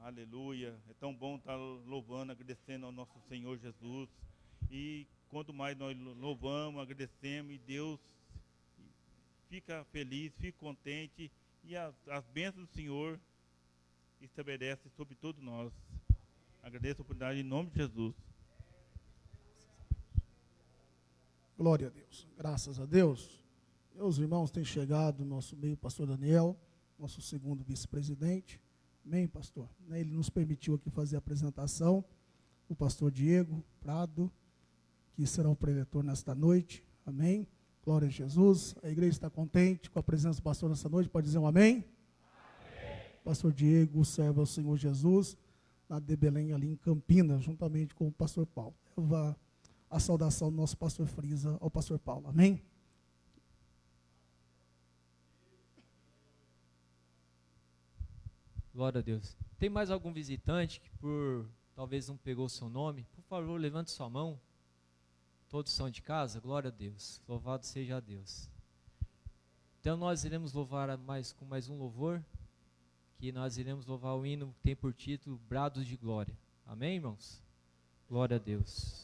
Aleluia. É tão bom estar louvando, agradecendo ao nosso Senhor Jesus. E quanto mais nós louvamos, agradecemos, e Deus fica feliz, fica contente. E as bênçãos do Senhor estabelecem sobre todos nós. Agradeço a oportunidade em nome de Jesus. Glória a Deus. Graças a Deus. Meus irmãos, tem chegado no nosso meio o pastor Daniel, nosso segundo vice-presidente. Amém, pastor? Ele nos permitiu aqui fazer a apresentação. O pastor Diego Prado, que será o preletor nesta noite. Amém? Glória a Jesus. A igreja está contente com a presença do pastor nesta noite. Pode dizer um amém? Amém. Pastor Diego serve ao Senhor Jesus na de Belém, ali em Campinas, juntamente com o pastor Paulo. Leva a saudação do nosso pastor Frisa ao pastor Paulo. Amém? Glória a Deus. Tem mais algum visitante que talvez não pegou o seu nome? Por favor, levante sua mão. Todos são de casa? Glória a Deus. Louvado seja a Deus. Então nós iremos louvar com mais um louvor, que nós iremos louvar o hino que tem por título Brados de Glória. Amém, irmãos? Glória a Deus.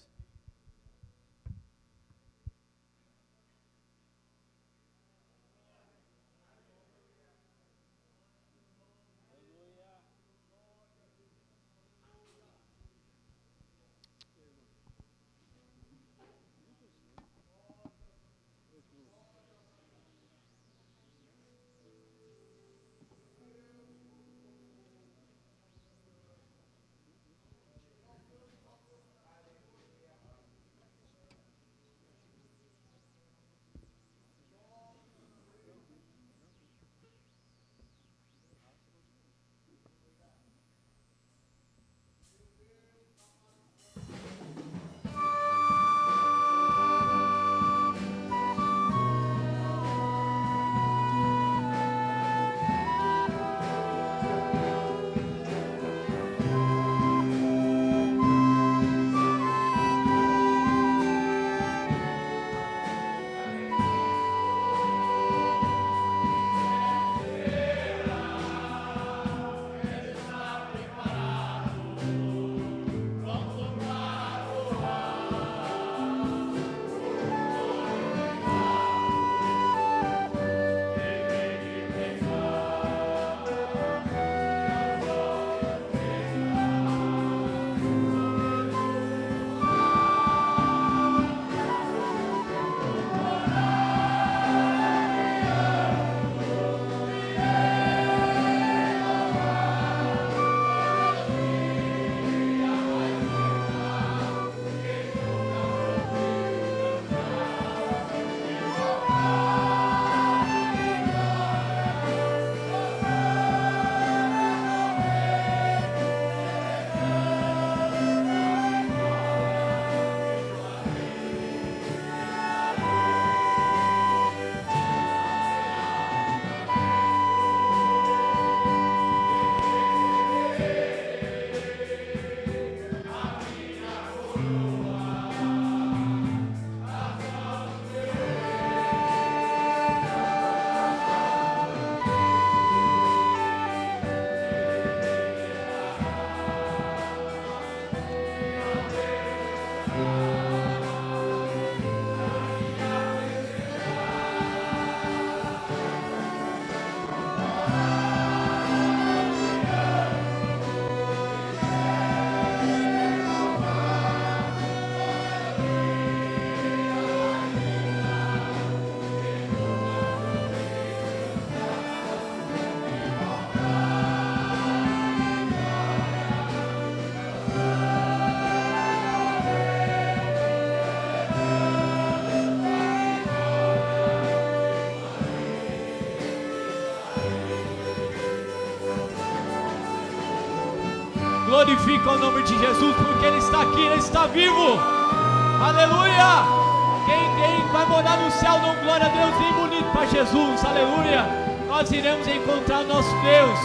Glorifica o nome de Jesus, porque Ele está aqui, Ele está vivo. Aleluia. Quem vai morar no céu, não glória a Deus, bem bonito para Jesus. Aleluia. Nós iremos encontrar nosso Deus.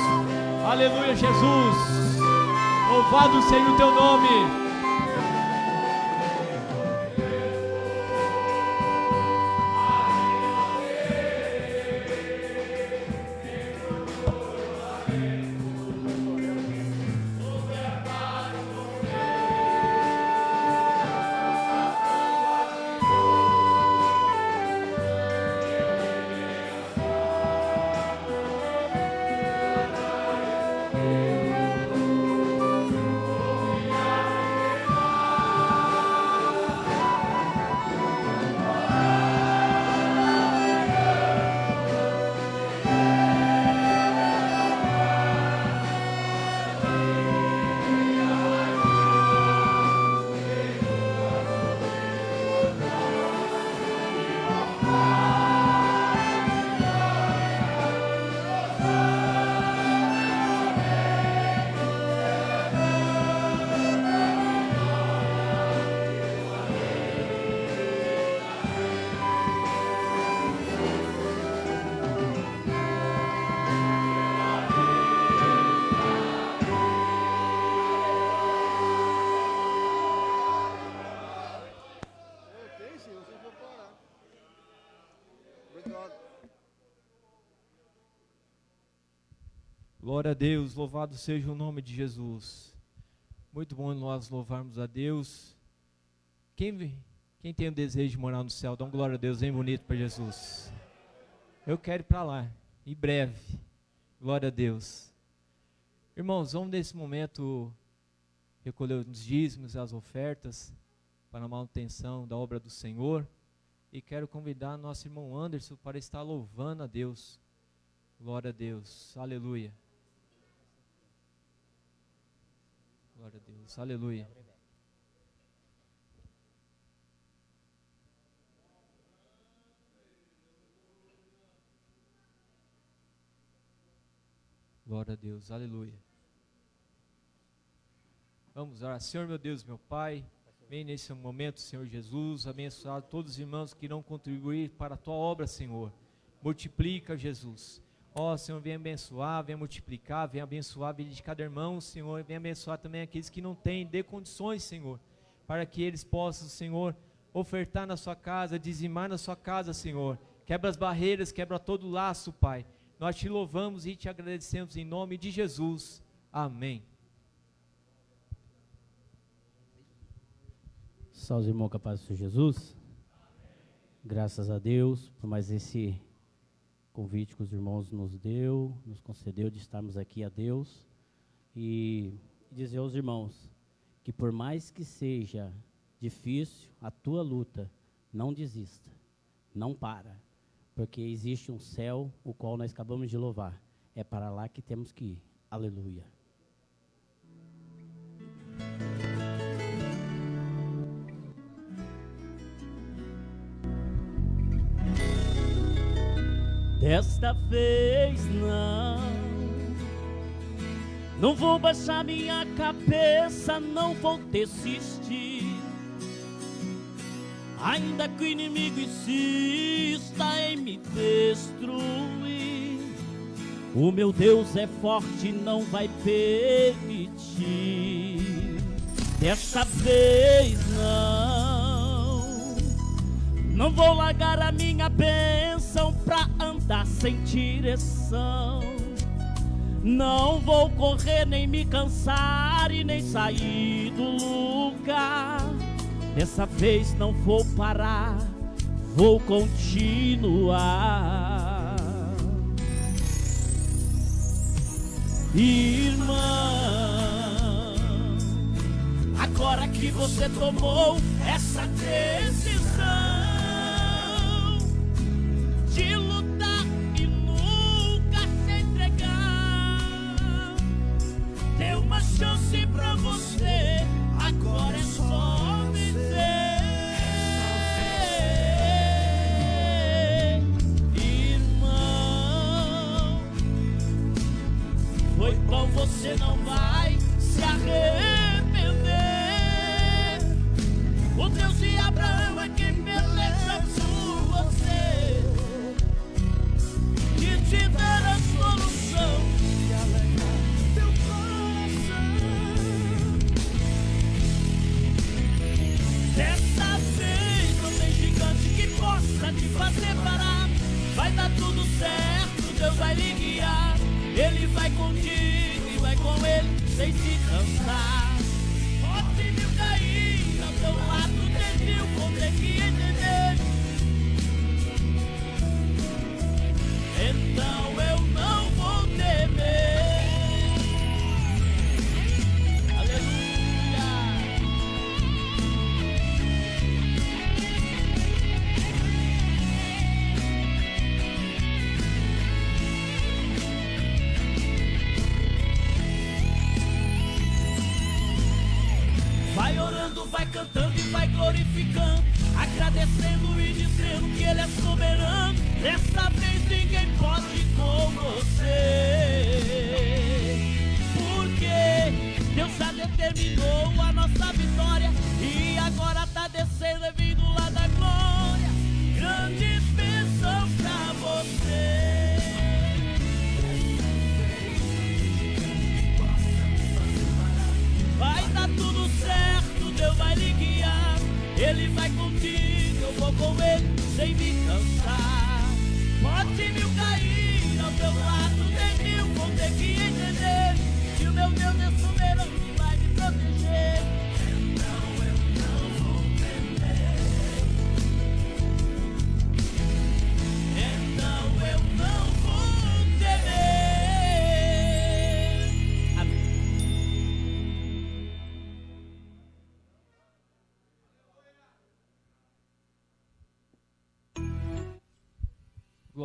Aleluia, Jesus. Louvado seja o teu nome. Glória a Deus, louvado seja o nome de Jesus. Muito bom nós louvarmos a Deus. Quem tem o desejo de morar no céu, dá uma glória a Deus bem bonito para Jesus. Eu quero ir para lá, em breve. Glória a Deus. Irmãos, vamos nesse momento recolher os dízimos e as ofertas para a manutenção da obra do Senhor. E quero convidar nosso irmão Anderson para estar louvando a Deus. Glória a Deus, aleluia. Glória a Deus, aleluia. Glória a Deus, aleluia. Vamos orar. Senhor meu Deus, meu Pai, vem nesse momento, Senhor Jesus, abençoar todos os irmãos que irão contribuir para a Tua obra, Senhor. Multiplica, Jesus. Ó, Senhor, vem abençoar, vem multiplicar, vem abençoar a vida de cada irmão, Senhor. Vem abençoar também aqueles que não têm, dê condições, Senhor, para que eles possam, Senhor, ofertar na Sua casa, dizimar na Sua casa, Senhor. Quebra as barreiras, quebra todo laço, Pai. Nós te louvamos e te agradecemos em nome de Jesus. Amém. Salve os irmãos, capaz do Senhor Jesus. Graças a Deus por mais esse convite que os irmãos nos concedeu de estarmos aqui a Deus. E dizer aos irmãos que por mais que seja difícil a tua luta, não desista, não para. Porque existe um céu, o qual nós acabamos de louvar. É para lá que temos que ir. Aleluia. Desta vez não vou baixar minha cabeça, não vou desistir. Ainda que o inimigo insista em me destruir, o meu Deus é forte, não vai permitir. Dessa vez não vou largar a minha bênção pra andar sem direção. Não vou correr, nem me cansar e nem sair do lugar. Dessa vez não vou parar, vou continuar. Irmão, agora que você tomou essa decisão de lutar e nunca se entregar, deu uma chance pra você, agora é só vencer. Irmão, foi bom, você não vai se arrepender. O Deus de Abraão é quem peleja por você e te dar a solução e alegrar teu coração. Dessa vez não tem gigante que possa te fazer parar. Vai dar tudo certo, Deus vai lhe guiar. Ele vai contigo e vai com ele sem se cansar. Pode mil cair ao teu lado, 10.000 vão ter que entender. Então eu não vou temer. Aleluia. Vai orando, vai cantando e vai glorificando, agradecendo e dizendo que Ele é soberano. Dessa vez ninguém pode com você, porque Deus já determinou a nossa vitória e agora tá descendo e vindo lá da glória. Grande bênção pra você. Vai dar tudo certo, Deus vai lhe guiar. Ele vai contigo, eu vou com ele sem me cansar. Pode mil cair ao teu lado, 10.000 vão ter que entender.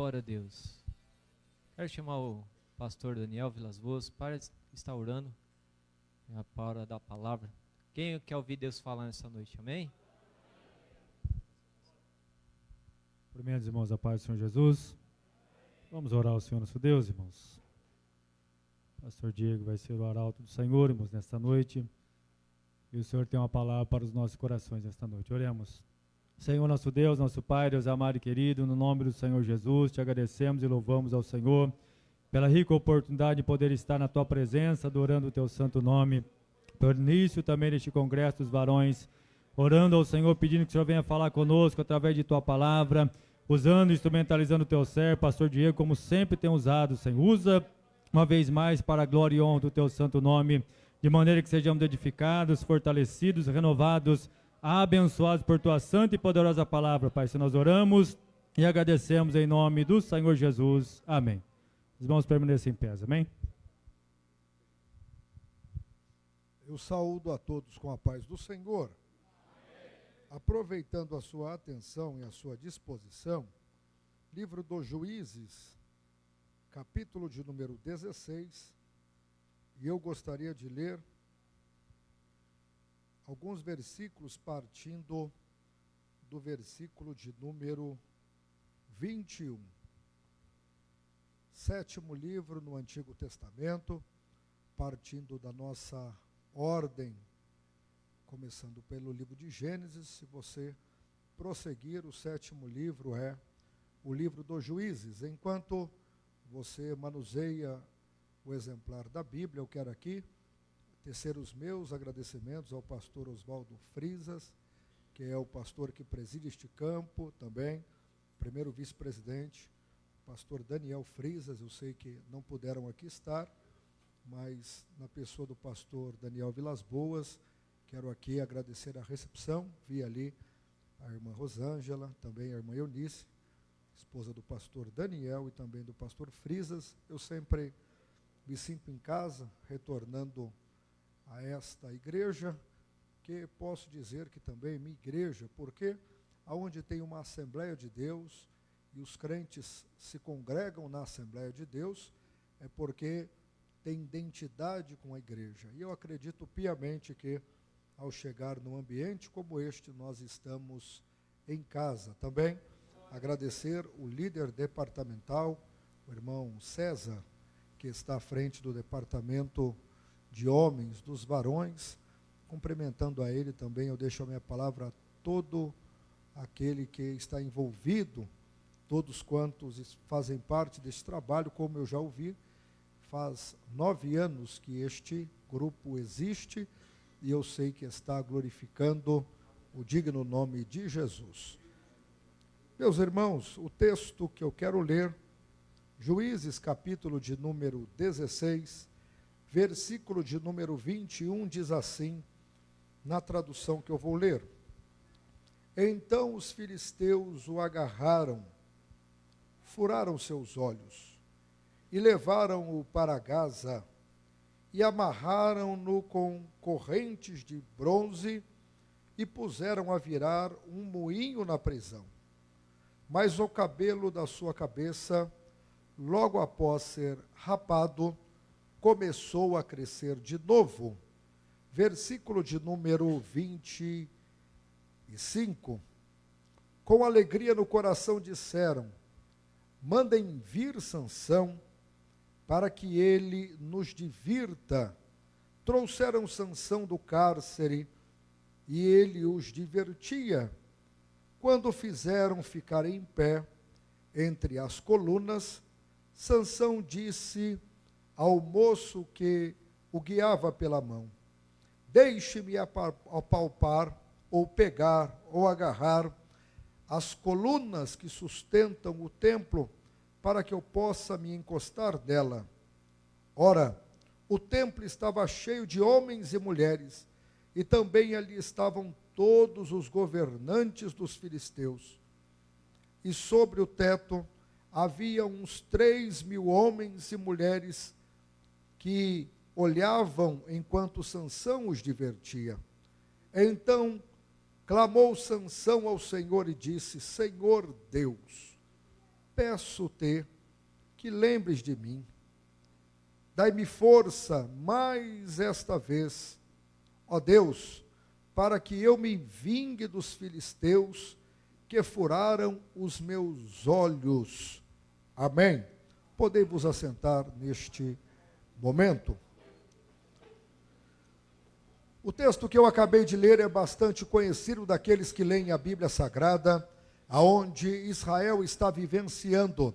glória a Deus. Quero chamar o pastor Daniel Vilas Boas para estar orando a hora da palavra. Quem quer ouvir Deus falar nessa noite? Amém? Primeiro, irmãos, a paz do Senhor Jesus. Vamos orar ao Senhor nosso Deus, irmãos. Pastor Diego vai ser o arauto do Senhor, irmãos, nesta noite. E o Senhor tem uma palavra para os nossos corações nesta noite. Oremos. Senhor nosso Deus, nosso Pai, Deus amado e querido, no nome do Senhor Jesus, te agradecemos e louvamos ao Senhor pela rica oportunidade de poder estar na tua presença, adorando o teu santo nome. Pelo início também deste congresso dos varões, orando ao Senhor, pedindo que o Senhor venha falar conosco através de tua palavra, usando e instrumentalizando o teu servo, pastor Diego, como sempre tem usado, Senhor. Usa uma vez mais para a glória e honra do teu santo nome, de maneira que sejamos edificados, fortalecidos, renovados, abençoados por tua santa e poderosa palavra, Pai. Se nós oramos e agradecemos em nome do Senhor Jesus. Amém. Os irmãos permanecem em pé, amém? Eu saúdo a todos com a paz do Senhor. Amém. Aproveitando a sua atenção e a sua disposição, livro dos Juízes, capítulo de número 16, e eu gostaria de ler alguns versículos partindo do versículo de número 21. Sétimo livro no Antigo Testamento, partindo da nossa ordem, começando pelo livro de Gênesis. Se você prosseguir, o sétimo livro é o livro dos Juízes. Enquanto você manuseia o exemplar da Bíblia, eu quero aqui tecer os meus agradecimentos ao pastor Oswaldo Frisas, que é o pastor que preside este campo, também primeiro vice-presidente, pastor Daniel Frisas. Eu sei que não puderam aqui estar, mas na pessoa do pastor Daniel Vilas Boas, quero aqui agradecer a recepção. Vi ali a irmã Rosângela, também a irmã Eunice, esposa do pastor Daniel e também do pastor Frisas. Eu sempre me sinto em casa, retornando a esta igreja, que posso dizer que também é minha igreja, porque aonde tem uma Assembleia de Deus e os crentes se congregam na Assembleia de Deus, é porque tem identidade com a igreja. E eu acredito piamente que, ao chegar num ambiente como este, nós estamos em casa. Também agradecer o líder departamental, o irmão César, que está à frente do departamento de homens, dos varões. Cumprimentando a ele também, eu deixo a minha palavra a todo aquele que está envolvido, todos quantos fazem parte desse trabalho. Como eu já ouvi, faz 9 anos que este grupo existe e eu sei que está glorificando o digno nome de Jesus. Meus irmãos, o texto que eu quero ler, Juízes, capítulo de número 16, versículo de número 21, diz assim, na tradução que eu vou ler: Então os filisteus o agarraram, furaram seus olhos, e levaram-o para Gaza, e amarraram-no com correntes de bronze, e puseram a virar um moinho na prisão. Mas o cabelo da sua cabeça, logo após ser rapado, começou a crescer de novo. Versículo de número 25. Com alegria no coração disseram: mandem vir Sansão, para que ele nos divirta. Trouxeram Sansão do cárcere, e ele os divertia. Quando o fizeram ficar em pé, entre as colunas, Sansão disse ao moço que o guiava pela mão: deixe-me apalpar, ou pegar, ou agarrar as colunas que sustentam o templo, para que eu possa me encostar dela. Ora, o templo estava cheio de homens e mulheres, e também ali estavam todos os governantes dos filisteus. E sobre o teto havia uns 3.000 homens e mulheres que olhavam enquanto Sansão os divertia. Então clamou Sansão ao Senhor e disse: Senhor Deus, peço-te que lembres de mim. Dai-me força mais esta vez, ó Deus, para que eu me vingue dos filisteus que furaram os meus olhos. Amém. Podem vos assentar neste momento. O texto que eu acabei de ler é bastante conhecido daqueles que leem a Bíblia Sagrada, aonde Israel está vivenciando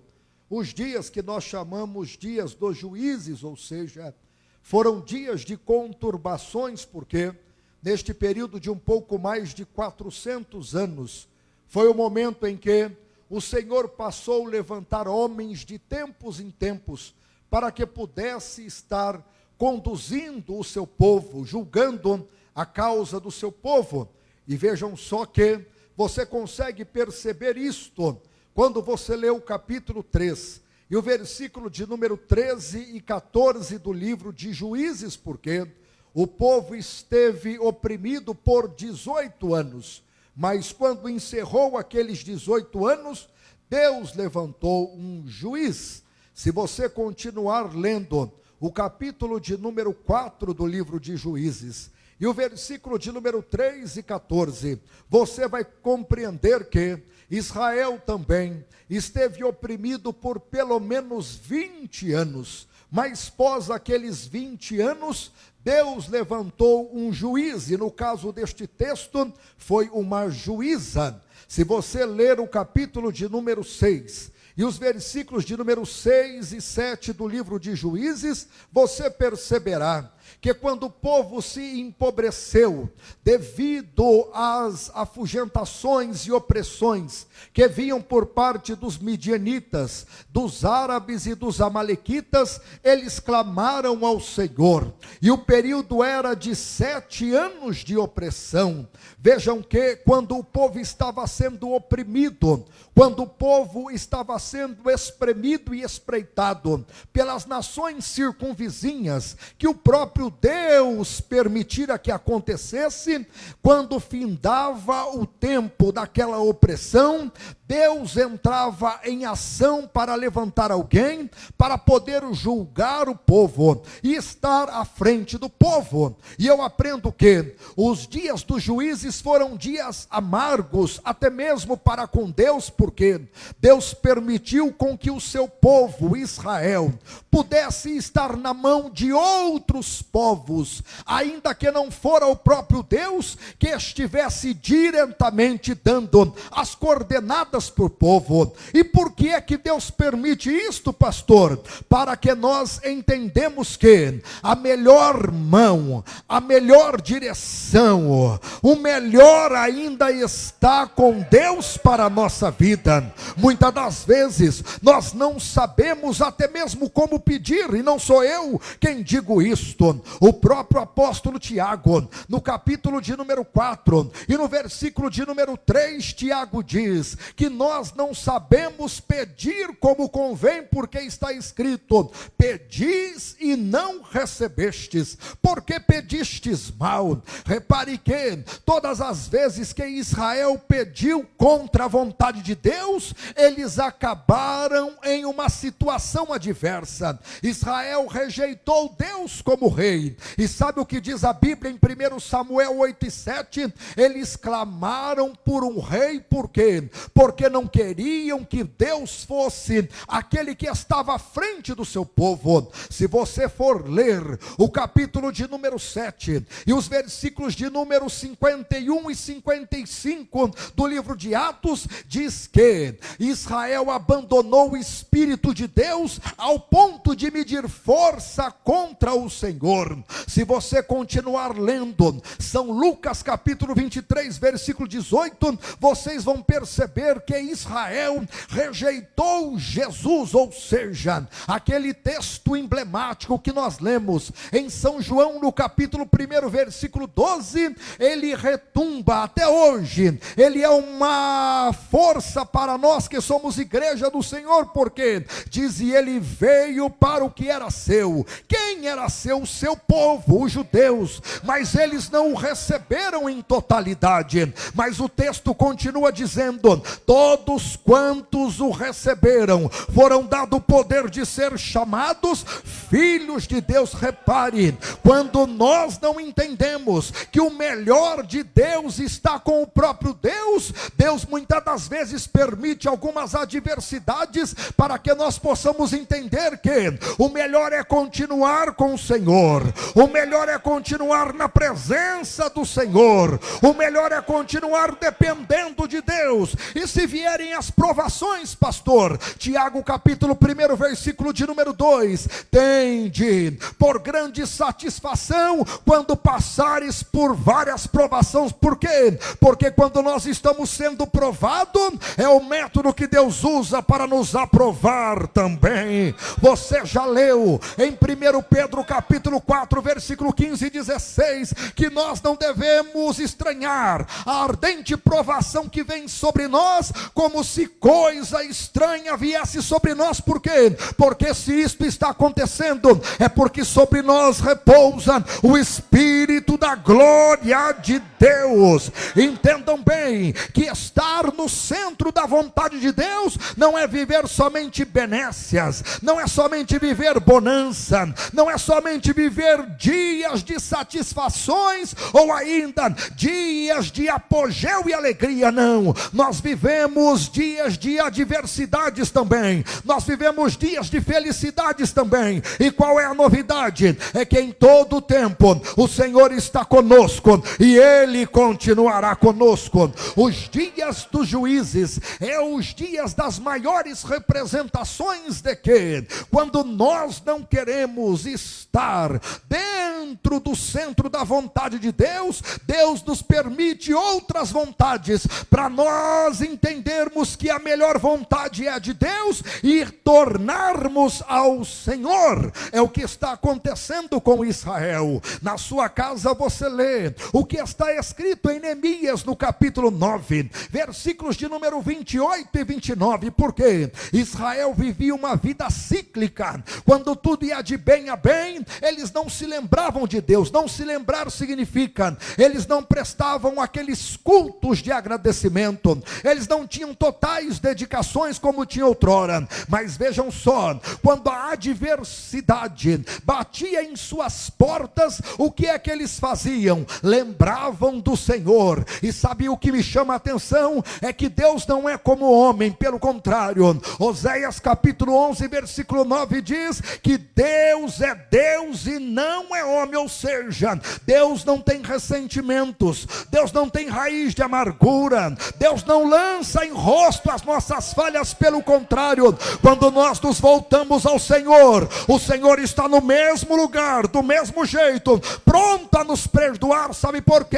os dias que nós chamamos dias dos juízes, ou seja, foram dias de conturbações, porque neste período de um pouco mais de 400 anos, foi o momento em que o Senhor passou a levantar homens de tempos em tempos, para que pudesse estar conduzindo o seu povo, julgando a causa do seu povo. E vejam só que você consegue perceber isto, quando você lê o capítulo 3, e o versículo de número 13 e 14 do livro de Juízes, porque o povo esteve oprimido por 18 anos, mas quando encerrou aqueles 18 anos, Deus levantou um juiz. Se você continuar lendo o capítulo de número 4 do livro de Juízes, e o versículo de número 3 e 14, você vai compreender que Israel também esteve oprimido por pelo menos 20 anos, mas após aqueles 20 anos, Deus levantou um juiz, e no caso deste texto, foi uma juíza. Se você ler o capítulo de número 6, e os versículos de número 6 e 7 do livro de Juízes, você perceberá que quando o povo se empobreceu, devido às afugentações e opressões que vinham por parte dos midianitas, dos árabes e dos amalequitas, eles clamaram ao Senhor, e o período era de 7 anos de opressão. Vejam que quando o povo estava sendo oprimido, quando o povo estava sendo espremido e espreitado pelas nações circunvizinhas, que o próprio Deus permitira que acontecesse, quando findava o tempo daquela opressão, Deus entrava em ação para levantar alguém, para poder julgar o povo e estar à frente do povo. E eu aprendo que os dias dos juízes foram dias amargos, até mesmo para com Deus, porque Deus permitiu com que o seu povo, Israel, pudesse estar na mão de outros povos, ainda que não fora o próprio Deus que estivesse diretamente dando as coordenadas para o povo. E por que é que Deus permite isto, pastor? Para que nós entendemos que a melhor mão, a melhor direção, o melhor ainda está com Deus para a nossa vida. Muitas das vezes nós não sabemos até mesmo como pedir, e não sou eu quem digo isto. O próprio apóstolo Tiago, no capítulo de número 4 e no versículo de número 3, Tiago diz que nós não sabemos pedir como convém, porque está escrito: pedis e não recebestes, porque pedistes mal. Repare que todas as vezes que Israel pediu contra a vontade de Deus, eles acabaram em uma situação adversa. Israel rejeitou Deus como rei, e sabe o que diz a Bíblia em 1 Samuel 8:7? Eles clamaram por um rei. Por quê? Porque não queriam que Deus fosse aquele que estava à frente do seu povo. Se você for ler o capítulo de número 7 e os versículos de número 51 e 55 do livro de Atos, diz que Israel abandonou o Espírito de Deus ao ponto de medir força contra o Senhor. Se você continuar lendo São Lucas capítulo 23, versículo 18, vocês vão perceber que Israel rejeitou Jesus, ou seja, aquele texto emblemático que nós lemos em São João no capítulo 1, versículo 12, ele retumba até hoje. Ele é uma força para nós que somos igreja do Senhor, porque diz: e ele veio para o que era seu. Quem era seu? O seu povo, os judeus, mas eles não o receberam em totalidade. Mas o texto continua dizendo: todos quantos o receberam foram dado o poder de ser chamados filhos de Deus. Repare, quando nós não entendemos que o melhor de Deus está com o próprio Deus, Deus muitas das vezes permite algumas adversidades para que nós possamos entender que o melhor é continuar com o Senhor, o melhor é continuar na presença do Senhor, o melhor é continuar dependendo de Deus. E se vierem as provações, pastor, Tiago capítulo 1, versículo de número 2, tende por grande satisfação quando passares por várias provações. Por quê? Porque quando nós estamos sendo provados, é o método que Deus usa para nos aprovar também. Você já leu em 1 Pedro capítulo 4, versículo 15 e 16, que nós não devemos estranhar a ardente provação que vem sobre nós, como se coisa estranha viesse sobre nós. Por quê? Porque se isto está acontecendo, é porque sobre nós repousa o Espírito da glória de Deus. Entendam bem que estar no centro da vontade de Deus não é viver somente benécias, não é somente viver bonança, não é somente viver dias de satisfações ou ainda dias de apogeu e alegria. Não, nós vivemos dias de adversidades também, nós vivemos dias de felicidades também. E qual é a novidade? É que em todo o tempo o Senhor está conosco e Ele continuará conosco. Os dias dos juízes é os dias das maiores representações de que, quando nós não queremos estar dentro do centro da vontade de Deus, Deus nos permite outras vontades para nós entendermos que a melhor vontade é a de Deus e tornarmos ao Senhor. É o que está acontecendo com Israel. Na sua casa você lê o que está escrito em Neemias no capítulo 9, versículos de número 28 e 29, porque Israel vivia uma vida cíclica. Quando tudo ia de bem a bem, eles não se lembravam de Deus. Não se lembrar significa, eles não prestavam aqueles cultos de agradecimento, eles não tinham totais dedicações como tinha outrora. Mas vejam só, quando a adversidade batia em suas portas, o que é que eles faziam? Lembravam do Senhor. E sabe o que me chama a atenção? É que Deus não é como homem, pelo contrário. Oséias capítulo 11, versículo 9 diz que Deus é Deus e não é homem, ou seja, Deus não tem ressentimentos, Deus não tem raiz de amargura, Deus não lança em rosto as nossas falhas. Pelo contrário, quando nós nos voltamos ao Senhor, o Senhor está no mesmo lugar, do mesmo jeito, pronto a nos perdoar. Sabe por quê?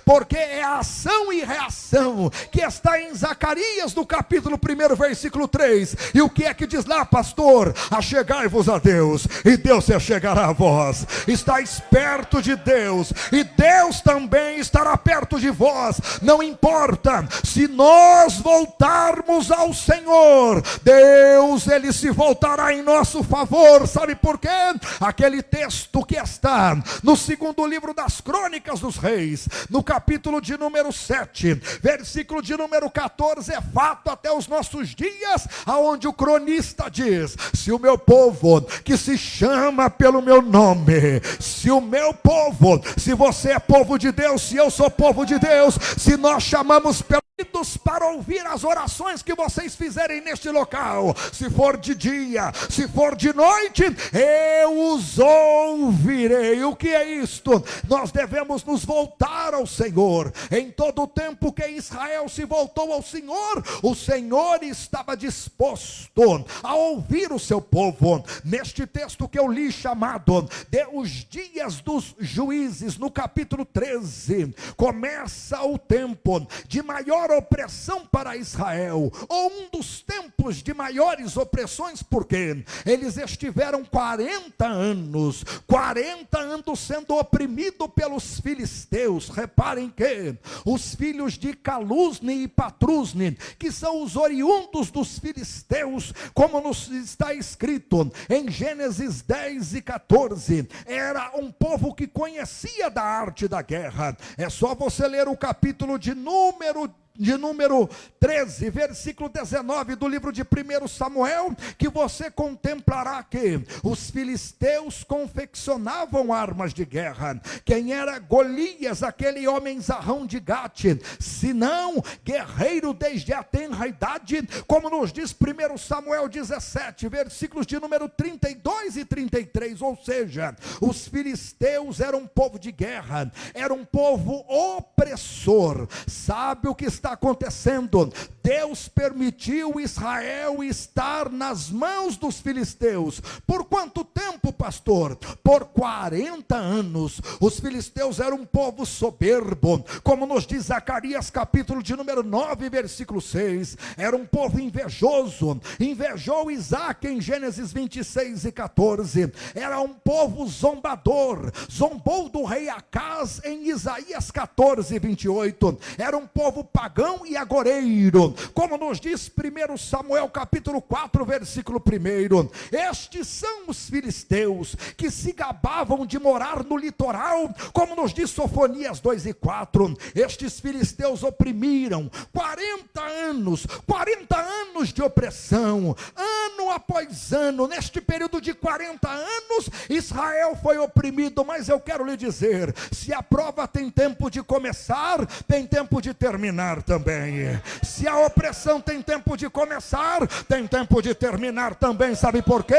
Porque é a ação e reação que está em Zacarias no capítulo 1, versículo 3. E o que é que diz lá, pastor? Achegai-vos a Deus e Deus se achegará a vós. Estais perto de Deus e Deus também estará perto de vós. Não importa, se nós voltarmos ao Senhor, Deus, Ele se voltará em nosso favor. Sabe por quê? Aquele texto que está no segundo livro das Crônicas dos Reis, no capítulo de número 7, versículo de número 14, é fato até os nossos dias, aonde o cronista diz: se o meu povo, que se chama pelo meu nome, se o meu povo, se você é povo de Deus, se eu sou povo de Deus, se nós chamamos para ouvir as orações que vocês fizerem neste local, se for de dia, se for de noite, eu os ouvirei. O que é isto? Nós devemos nos voltar ao Senhor. Em todo o tempo que Israel se voltou ao Senhor, o Senhor estava disposto a ouvir o seu povo. Neste texto que eu li, chamado de Os Dias dos Juízes, no capítulo 13, começa o tempo de maior opressão para Israel, ou um dos tempos de maiores opressões, porque eles estiveram 40 anos sendo oprimidos pelos filisteus. Reparem que os filhos de Calusne e Patrusne, que são os oriundos dos filisteus, como nos está escrito em Gênesis 10 e 14, era um povo que conhecia da arte da guerra. É só você ler o capítulo de número de número 13, versículo 19 do livro de 1 Samuel, que você contemplará que os filisteus confeccionavam armas de guerra. Quem era Golias, aquele homem zarrão de Gate, se não guerreiro desde a tenra idade, como nos diz 1 Samuel 17, versículos de número 32 e 33, ou seja, os filisteus eram um povo de guerra, era um povo opressor. Sabe o que está acontecendo? Deus permitiu Israel estar nas mãos dos filisteus. Por quanto tempo, pastor? Por 40 anos. Os filisteus eram um povo soberbo, como nos diz Zacarias capítulo de número 9, versículo 6. Era um povo invejoso, invejou Isaac em Gênesis 26 e 14. Era um povo zombador, zombou do rei Acaz em Isaías 14, 28. Era um povo pagão e agoreiro, como nos diz 1 Samuel capítulo 4, versículo 1. Estes são os filisteus que se gabavam de morar no litoral, como nos diz Sofonias 2 e 4. Estes filisteus oprimiram 40 anos de opressão, ano após ano. Neste período de 40 anos, Israel foi oprimido. Mas eu quero lhe dizer, se a prova tem tempo de começar, tem tempo de terminar também. Se a opressão tem tempo de começar, tem tempo de terminar também. Sabe por quê?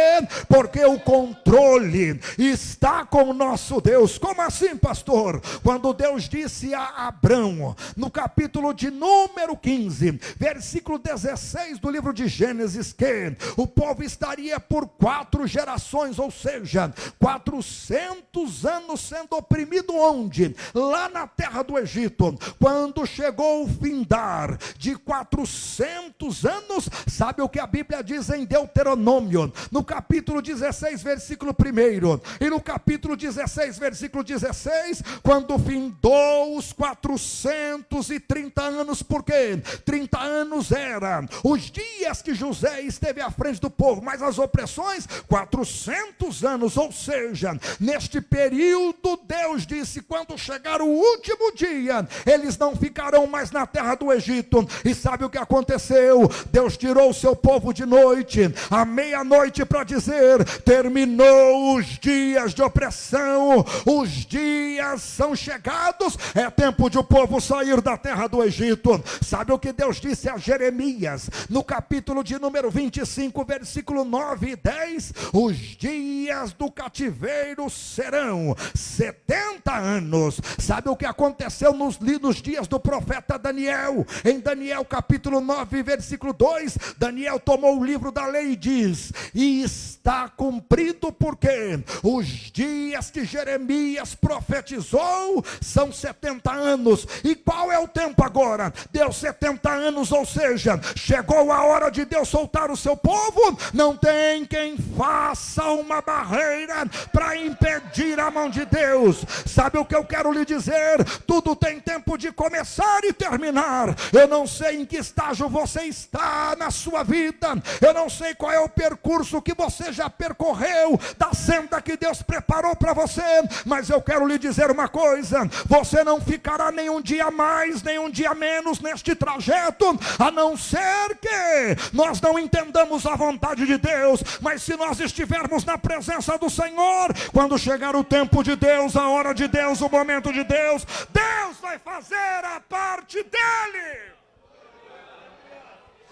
Porque o controle está com o nosso Deus. Como assim, pastor? Quando Deus disse a Abrão, no capítulo de número 15, versículo 16 do livro de Gênesis, que o povo estaria por 4 gerações, ou seja, 400 anos sendo oprimido onde? Lá na terra do Egito. Quando chegou o findar de 400 anos, sabe o que a Bíblia diz em Deuteronômio, no capítulo 16, versículo 1, e no capítulo 16, versículo 16, quando findou os 430 anos, porque 30 anos era os dias que José esteve à frente do povo, mas as opressões, 400 anos, ou seja, neste período Deus disse, quando chegar o último dia, eles não ficarão mais na terra do Egito. E sabe o que aconteceu? Deus tirou o seu povo de noite, à meia-noite, para dizer, terminou os dias de opressão, os dias são chegados, é tempo de o povo sair da terra do Egito. Sabe o que Deus disse a Jeremias, no capítulo de número 25, versículo 9 e 10, os dias do cativeiro serão 70 anos. Sabe o que aconteceu nos dias do profeta Daniel? Em Daniel capítulo 9, versículo 2, Daniel tomou o livro da lei e diz, e está cumprido, porque os dias que Jeremias profetizou são 70 anos. E qual é o tempo agora? Deu 70 anos, ou seja, chegou a hora de Deus soltar o seu povo. Não tem quem faça uma barreira para impedir a mão de Deus. Sabe o que eu quero lhe dizer? Tudo tem tempo de começar e terminar. Eu não sei em que estágio você está na sua vida, eu não sei qual é o percurso que você já percorreu, da senda que Deus preparou para você, mas eu quero lhe dizer uma coisa, você não ficará nem um dia mais, nem um dia menos neste trajeto, a não ser que nós não entendamos a vontade de Deus. Mas se nós estivermos na presença do Senhor, quando chegar o tempo de Deus, a hora de Deus, o momento de Deus, Deus vai fazer a parte dele.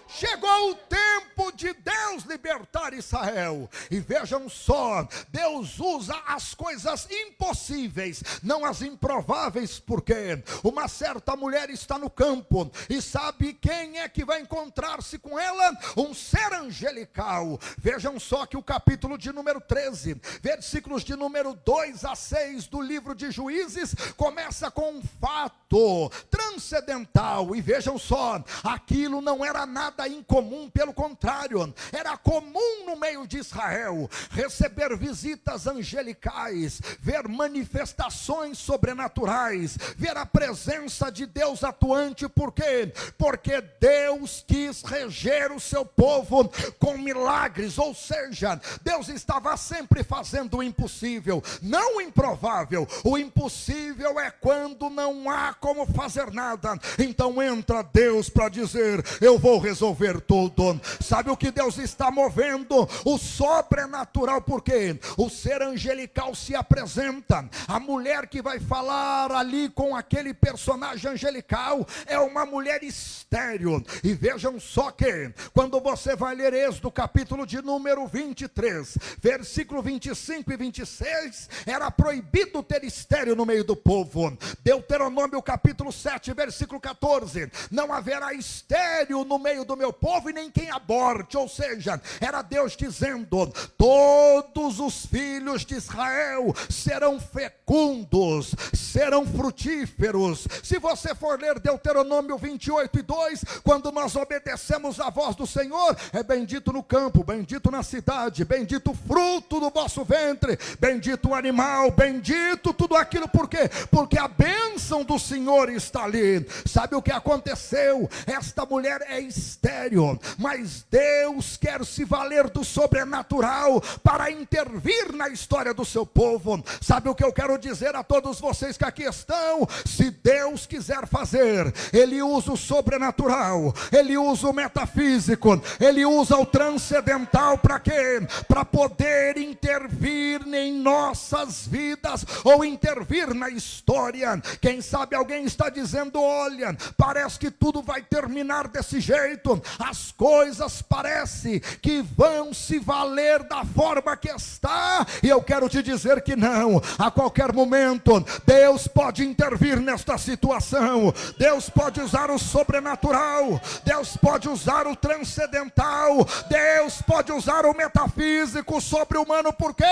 Chegou o tempo de Deus libertar Israel. E vejam só, Deus usa as coisas impossíveis, não as improváveis, porque uma certa mulher está no campo, e sabe quem é que vai encontrar-se com ela? Um ser angelical. Vejam só que o capítulo de número 13, versículos de número 2 a 6 do livro de Juízes, começa com um fato transcendental. E vejam só, aquilo não era nada nada incomum, pelo contrário, era comum no meio de Israel receber visitas angelicais, ver manifestações sobrenaturais, ver a presença de Deus atuante. Por quê? Porque Deus quis reger o seu povo com milagres, ou seja, Deus estava sempre fazendo o impossível, não o improvável. O impossível é quando não há como fazer nada, então entra Deus para dizer: eu vou resolver tudo. Sabe o que Deus está movendo? O sobrenatural. Porque o ser angelical se apresenta. A mulher que vai falar ali com aquele personagem angelical é uma mulher estéril. E vejam só que quando você vai ler Êxodo capítulo de número 23, versículo 25 e 26, era proibido ter estéril no meio do povo. Deuteronômio capítulo 7, versículo 14, não haverá estéril no meio do meu povo e nem quem aborte. Ou seja, era Deus dizendo: todos os filhos de Israel serão fecundos, serão frutíferos. Se você for ler Deuteronômio 28 e 2, quando nós obedecemos a voz do Senhor, é bendito no campo, bendito na cidade, bendito o fruto do vosso ventre, bendito o animal, bendito tudo aquilo. Por quê? Porque a bênção do Senhor está ali. Sabe o que aconteceu? Esta mulher é estéril, mas Deus quer se valer do sobrenatural para intervir na história do seu povo. Sabe o que eu quero dizer a todos vocês que aqui estão? Se Deus quiser fazer, Ele usa o sobrenatural, Ele usa o metafísico, Ele usa o transcendental. Para quê? Para poder intervir em nossas vidas, ou intervir na história. Quem sabe alguém está dizendo: olha, parece que tudo vai terminar desse jeito, as coisas parece que vão se valer da forma que está. E eu quero te dizer que não. A qualquer momento Deus pode intervir nesta situação. Deus pode usar o sobrenatural, Deus pode usar o transcendental, Deus pode usar o metafísico, o sobre-humano. Por quê?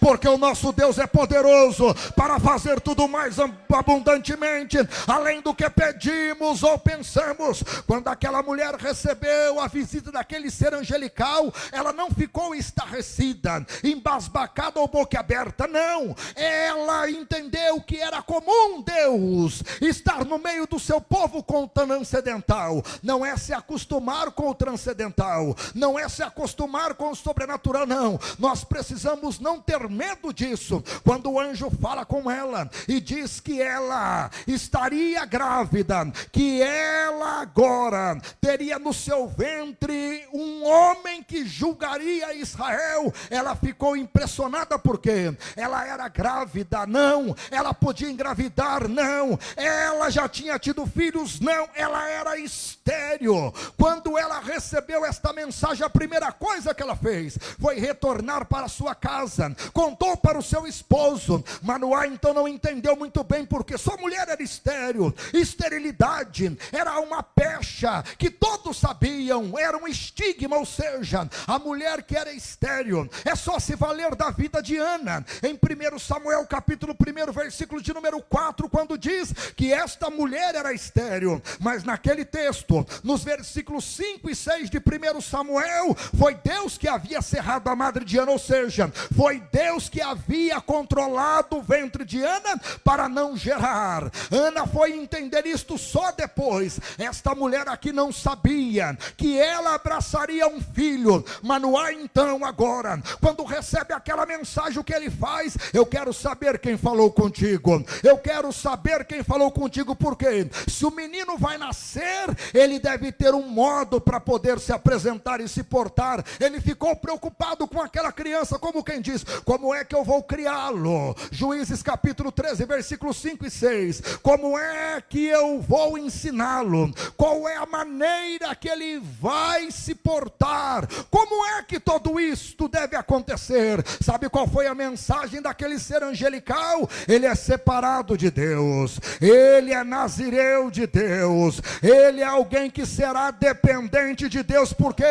Porque o nosso Deus é poderoso para fazer tudo mais abundantemente, além do que pedimos ou pensamos. Quando aquela mulher recebeu a visita daquele ser angelical, ela não ficou estarrecida, embasbacada ou boquiaberta, não. Ela entendeu que era comum Deus estar no meio do seu povo com o transcendental. Não é se acostumar com o transcendental, não é se acostumar com o sobrenatural, não. Nós precisamos não ter medo disso. Quando o anjo fala com ela e diz que ela estaria grávida, que ela agora teria no seu ventre um homem que julgaria Israel, ela ficou impressionada. Porque ela era grávida? Não. Ela podia engravidar? Não. Ela já tinha tido filhos? Não. Ela era estéril. Quando ela recebeu esta mensagem, a primeira coisa que ela fez foi retornar para sua casa, contou para o seu esposo. Manoá então não entendeu muito bem, porque sua mulher era estéril. Esterilidade era uma pecha que todos sabiam, era um estigma. Ou seja, a mulher que era estéril, é só se valer da vida de Ana, em 1 Samuel capítulo 1, versículo de número 4, quando diz que esta mulher era estéril. Mas naquele texto, nos versículos 5 e 6 de 1 Samuel, foi Deus que havia cerrado a madre de Ana. Ou seja, foi Deus que havia controlado o ventre de Ana para não gerar. Ana foi entender isto só depois. Esta mulher aqui não sabia que ela abraçaria um filho. Manoá então agora, quando recebe aquela mensagem, o que ele faz? Eu quero saber quem falou contigo. Eu quero saber quem falou contigo. Porque se o menino vai nascer, ele deve ter um modo para poder se apresentar e se portar. Ele ficou preocupado com aquela criança, como quem diz: como é que eu vou criá-lo? Juízes capítulo 13, versículos 5 e 6. Como é que eu vou ensiná-lo? Qual é a maneira que ele vai se portar? Como é que tudo isto deve acontecer? Sabe qual foi a mensagem daquele ser angelical? Ele é separado de Deus, ele é nazireu de Deus, ele é alguém que será dependente de Deus. Porque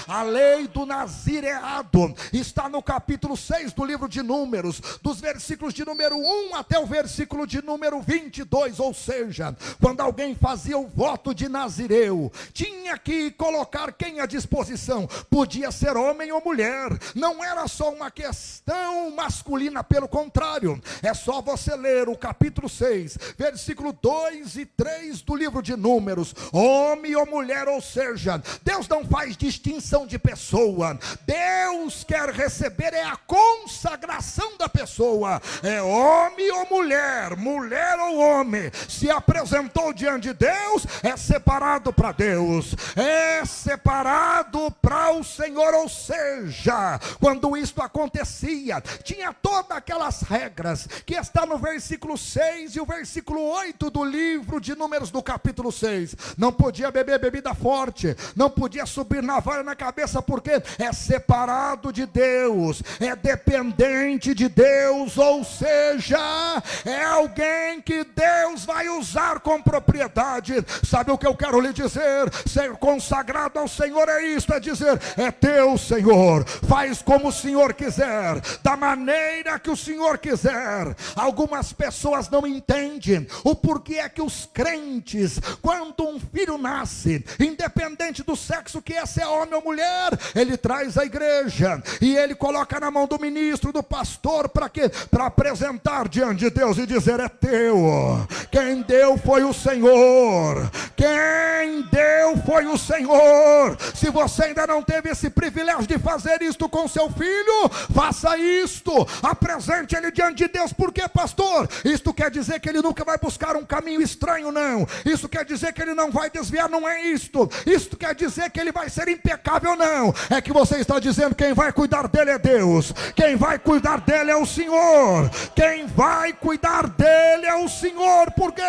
a lei do nazireado está no capítulo 6 do livro de Números, dos versículos de número 1 até o versículo de número 22. Ou seja, quando alguém fazia o voto de nazireu, tinha tinha que colocar quem à disposição. Podia ser homem ou mulher, não era só uma questão masculina, pelo contrário. É só você ler o capítulo 6, versículo 2 e 3 do livro de Números. Homem ou mulher, ou seja, Deus não faz distinção de pessoa. Deus quer receber é a consagração da pessoa. É homem ou mulher, mulher ou homem, se apresentou diante de Deus, é separado para Deus, é separado para o Senhor. Ou seja, quando isto acontecia, tinha todas aquelas regras que está no versículo 6 e o versículo 8 do livro de Números, do capítulo 6. Não podia beber bebida forte, não podia subir navalha na cabeça, porque é separado de Deus, é dependente de Deus. Ou seja, é alguém que Deus vai usar com propriedade. Sabe o que eu quero lhe dizer? Ser consagrado ao Senhor é isto, é dizer: é teu, Senhor, faz como o Senhor quiser, da maneira que o Senhor quiser. Algumas pessoas não entendem o porquê é que os crentes, quando um filho nasce, independente do sexo que é, se é homem ou mulher, ele traz à igreja e ele coloca na mão do ministro, do pastor, para quê? Para apresentar diante de Deus e dizer: é teu. Quem deu foi o Senhor, quem deu foi o Senhor. Se você ainda não teve esse privilégio de fazer isto com seu filho, faça isto, apresente ele diante de Deus. Por quê, pastor? Isto quer dizer que ele nunca vai buscar um caminho estranho? Não. Isso quer dizer que ele não vai desviar? Não é isto. Isto quer dizer que ele vai ser impecável? Não. É que você está dizendo: quem vai cuidar dele é Deus, quem vai cuidar dele é o Senhor, quem vai cuidar dele é o Senhor. Por quê?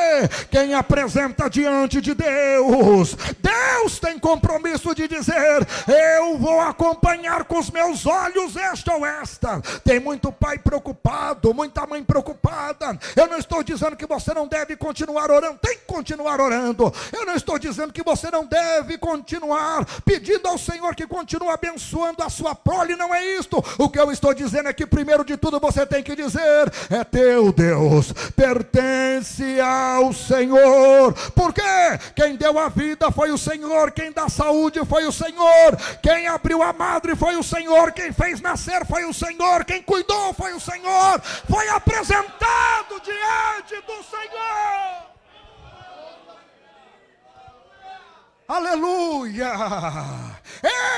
Quem apresenta diante de Deus, Deus tem compromisso de dizer: eu vou acompanhar com os meus olhos esta ou esta. Tem muito pai preocupado, muita mãe preocupada. Eu não estou dizendo que você não deve continuar orando, tem que continuar orando. Eu não estou dizendo que você não deve continuar pedindo ao Senhor que continue abençoando a sua prole, não é isto. O que eu estou dizendo é que primeiro de tudo você tem que dizer: é teu, Deus, pertence ao Senhor. Porque quem deu a vida foi o Senhor, quem dá saúde foi o Senhor, quem abriu a madre foi o Senhor, quem fez nascer foi o Senhor, quem cuidou foi o Senhor, foi apresentado diante do Senhor. Aleluia!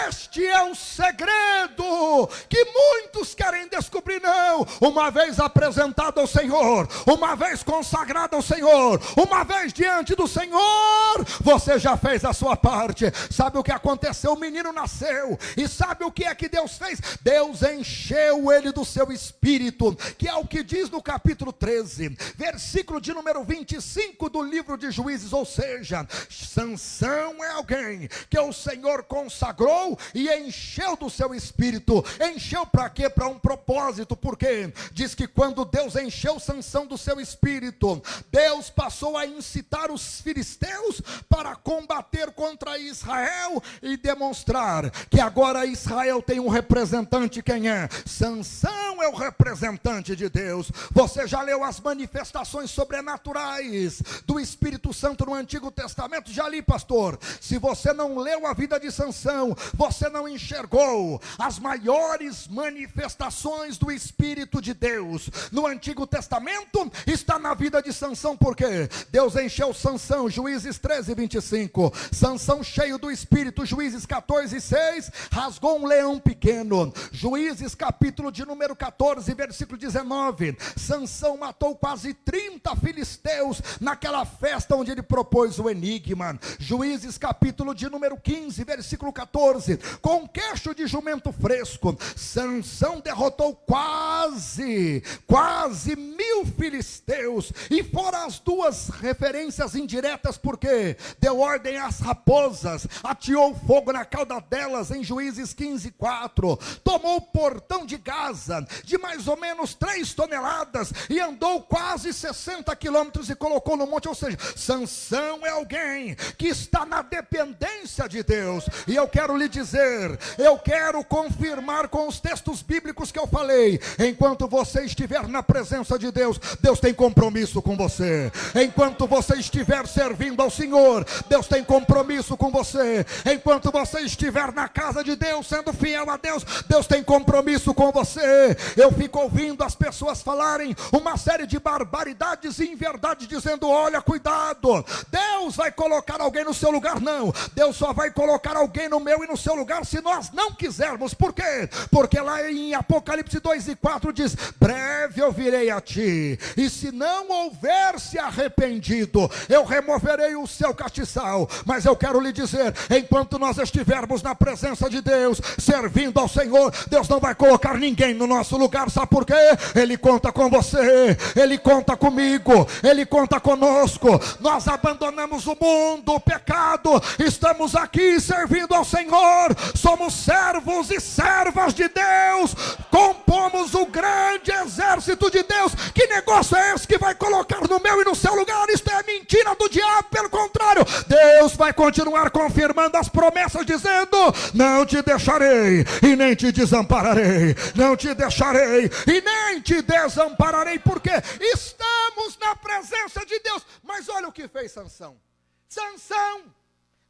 Este é o segredo que muitos querem descobrir. Não, uma vez apresentado ao Senhor, uma vez consagrado ao Senhor, uma vez diante do Senhor, você já fez a sua parte. Sabe o que aconteceu? O menino nasceu, e sabe o que é que Deus fez? Deus encheu ele do seu espírito, que é o que diz no capítulo 13, versículo de número 25 do livro de Juízes. Ou seja, Sansão é alguém que o Senhor consagrou e encheu do seu espírito. Encheu para quê? Para um propósito. Porque diz que quando Deus encheu Sansão do seu espírito, Deus passou a incitar os filisteus para combater contra Israel e demonstrar que agora Israel tem um representante. Quem é? Sansão é o representante de Deus. Você já leu as manifestações sobrenaturais do Espírito Santo no Antigo Testamento? Já li, pastor. Se você não leu a vida de Sansão, você não enxergou as maiores manifestações do Espírito de Deus. No Antigo Testamento está na vida de Sansão. Porque Deus encheu Sansão, Juízes 13, 25. Sansão cheio do Espírito, Juízes 14, 6, rasgou um leão pequeno. Juízes capítulo de número 14, versículo 19. Sansão matou quase 30 filisteus naquela festa onde ele propôs o enigma. Juízes capítulo de número 15, versículo 14, com um queixo de jumento fresco, Sansão derrotou quase 1000 filisteus, e fora as duas referências indiretas, porque deu ordem às raposas, ateou fogo na cauda delas, em Juízes 15, 4, tomou o portão de Gaza, de mais ou menos 3 toneladas, e andou quase 60 quilômetros e colocou no monte. Ou seja, Sansão é alguém que está na dependência de Deus. E eu quero lhe dizer, eu quero confirmar com os textos bíblicos que eu falei, enquanto você estiver na presença de Deus, Deus tem compromisso com você. Enquanto você estiver servindo ao Senhor, Deus tem compromisso com você. Enquanto você estiver na casa de Deus, sendo fiel a Deus, Deus tem compromisso com você. Eu fico ouvindo as pessoas falarem uma série de barbaridades e inverdades, dizendo, olha, cuidado, Deus vai colocar alguém no seu lugar. Não, Deus só vai colocar alguém no meu e no seu lugar se nós não quisermos. Por quê? Porque lá em Apocalipse 2:4 diz, breve eu virei a ti, e se não houver se arrependido, eu removerei o seu castiçal. Mas eu quero lhe dizer, enquanto nós estivermos na presença de Deus, servindo ao Senhor, Deus não vai colocar ninguém no nosso lugar. Sabe por quê? Ele conta com você, Ele conta comigo, Ele conta conosco. Nós abandonamos o mundo, o pecado, estamos aqui servindo ao Senhor, somos servos e servas de Deus, compomos o grande exército de Deus. Que negócio é esse que vai colocar no meu e no seu lugar? Isto é mentira do diabo. Pelo contrário, Deus vai continuar confirmando as promessas, dizendo, não te deixarei e nem te desampararei, não te deixarei e nem te desampararei, porque estamos na presença de Deus. Mas olha o que fez Sansão. Sansão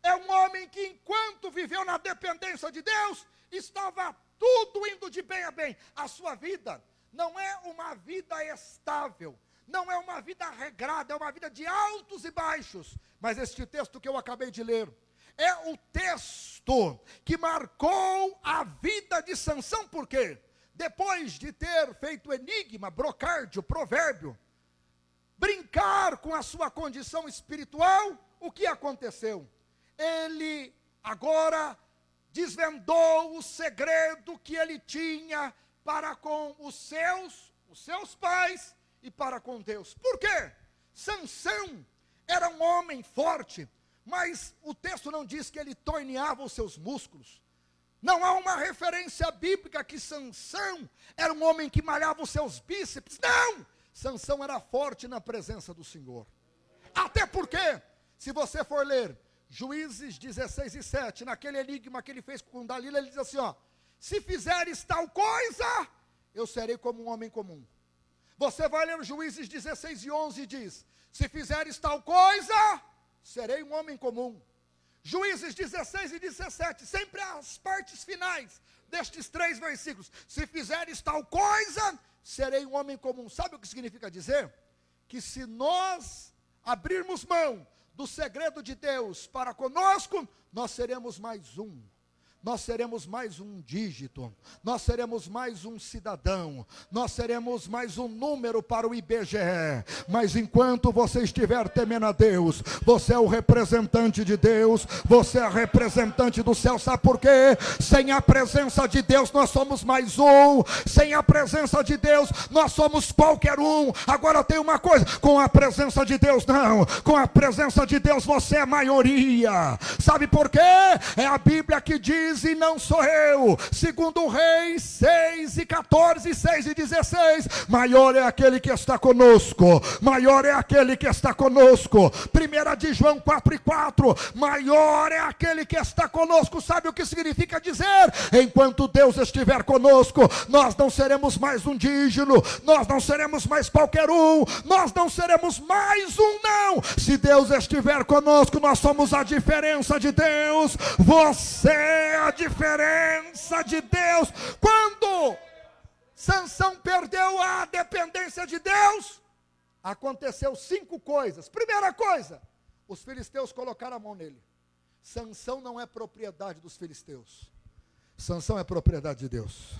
é um homem que, enquanto viveu na dependência de Deus, estava tudo indo de bem a bem. A sua vida não é uma vida estável, não é uma vida regrada, é uma vida de altos e baixos. Mas este texto que eu acabei de ler é o texto que marcou a vida de Sansão. Por quê? Depois de ter feito enigma, brocárdio, provérbio, brincar com a sua condição espiritual, o que aconteceu? Ele agora desvendou o segredo que ele tinha para com os seus pais e para com Deus. Por quê? Sansão era um homem forte, mas o texto não diz que ele torneava os seus músculos. Não há uma referência bíblica que Sansão era um homem que malhava os seus bíceps. Não! Sansão era forte na presença do Senhor. Até porque, se você for ler Juízes 16:7, naquele enigma que ele fez com Dalila, ele diz assim, ó, se fizeres tal coisa, eu serei como um homem comum. Você vai ler Juízes 16:11 e diz, se fizeres tal coisa, serei um homem comum. Juízes 16:17, sempre as partes finais destes 3 versículos, se fizeres tal coisa, serei um homem comum. Sabe o que significa dizer? Que se nós abrirmos mão do segredo de Deus para conosco, nós seremos mais um. Nós seremos mais um dígito, nós seremos mais um cidadão, nós seremos mais um número para o IBGE. Mas enquanto você estiver temendo a Deus, você é o representante de Deus, você é a representante do céu. Sabe por quê? Sem a presença de Deus nós somos mais um, sem a presença de Deus nós somos qualquer um. Agora tem uma coisa, com a presença de Deus não, com a presença de Deus você é maioria. Sabe por quê? É a Bíblia que diz, e não sou eu, segundo Reis 6:14, 6:16, maior é aquele que está conosco, maior é aquele que está conosco. 1 de João 4:4, maior é aquele que está conosco. Sabe o que significa dizer? Enquanto Deus estiver conosco, nós não seremos mais um dígito, nós não seremos mais qualquer um, nós não seremos mais um, não. Se Deus estiver conosco, nós somos a diferença de Deus. Você é a diferença de Deus. Quando Sansão perdeu a dependência de Deus, aconteceu 5 coisas. Primeira coisa, os filisteus colocaram a mão nele. Sansão não é propriedade dos filisteus, Sansão é propriedade de Deus.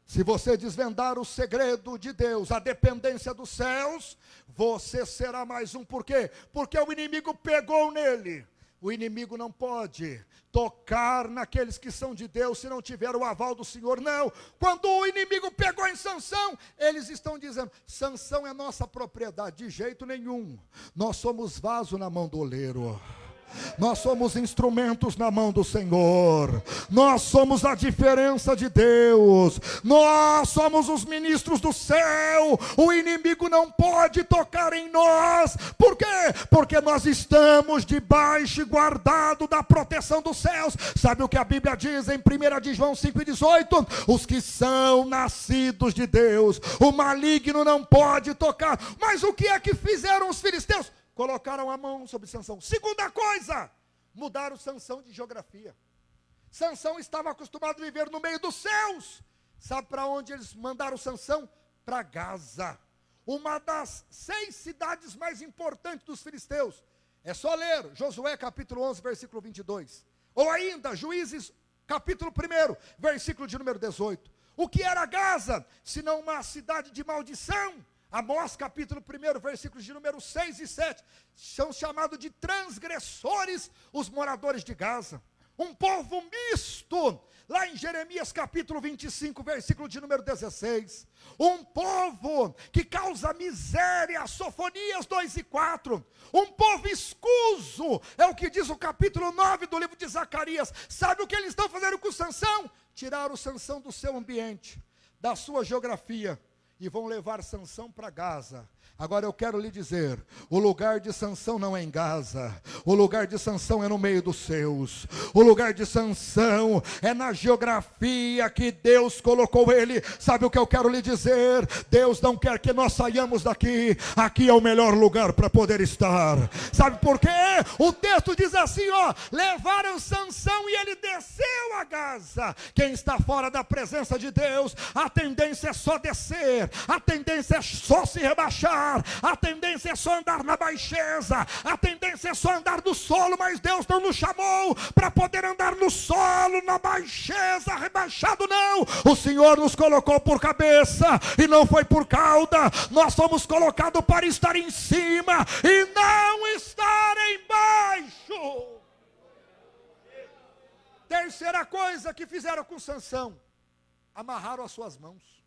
Se você desvendar o segredo de Deus, a dependência dos céus, você será mais um. Por quê? Porque o inimigo pegou nele. O inimigo não pode tocar naqueles que são de Deus se não tiver o aval do Senhor. Não. Quando o inimigo pegou em Sansão, eles estão dizendo, Sansão é nossa propriedade. De jeito nenhum. Nós somos vaso na mão do oleiro. Nós somos instrumentos na mão do Senhor. Nós somos a diferença de Deus. Nós somos os ministros do céu. O inimigo não pode tocar em nós. Por quê? Porque nós estamos debaixo e guardado da proteção dos céus. Sabe o que a Bíblia diz em 1 de João 5,18? Os que são nascidos de Deus, o maligno não pode tocar. Mas o que é que fizeram os filisteus? Colocaram a mão sobre Sansão. Segunda coisa, mudaram Sansão de geografia. Sansão estava acostumado a viver no meio dos céus. Sabe para onde eles mandaram Sansão? Para Gaza, uma das 6 cidades mais importantes dos filisteus. É só ler Josué capítulo 11, versículo 22. Ou ainda, Juízes capítulo 1, versículo de número 18. O que era Gaza, senão uma cidade de maldição? Amós capítulo 1, versículos de número 6 e 7, são chamados de transgressores os moradores de Gaza. Um povo misto, lá em Jeremias capítulo 25, versículo de número 16. Um povo que causa miséria, Sofonias 2 e 4. Um povo escuso, é o que diz o capítulo 9 do livro de Zacarias. Sabe o que eles estão fazendo com Sansão? Tiraram Sansão do seu ambiente, da sua geografia, e vão levar Sansão para Gaza. Agora eu quero lhe dizer, o lugar de Sansão não é em Gaza, o lugar de Sansão é no meio dos seus, o lugar de Sansão é na geografia que Deus colocou ele. Sabe o que eu quero lhe dizer? Deus não quer que nós saiamos daqui, aqui é o melhor lugar para poder estar. Sabe por quê? O texto diz assim, ó, levaram Sansão e ele desceu a Gaza. Quem está fora da presença de Deus, a tendência é só descer, a tendência é só se rebaixar, a tendência é só andar na baixeza, a tendência é só andar no solo, mas Deus não nos chamou para poder andar no solo, na baixeza, rebaixado não. O Senhor nos colocou por cabeça e não foi por cauda. Nós fomos colocados para estar em cima e não estar embaixo. Terceira coisa que fizeram com Sansão, amarraram as suas mãos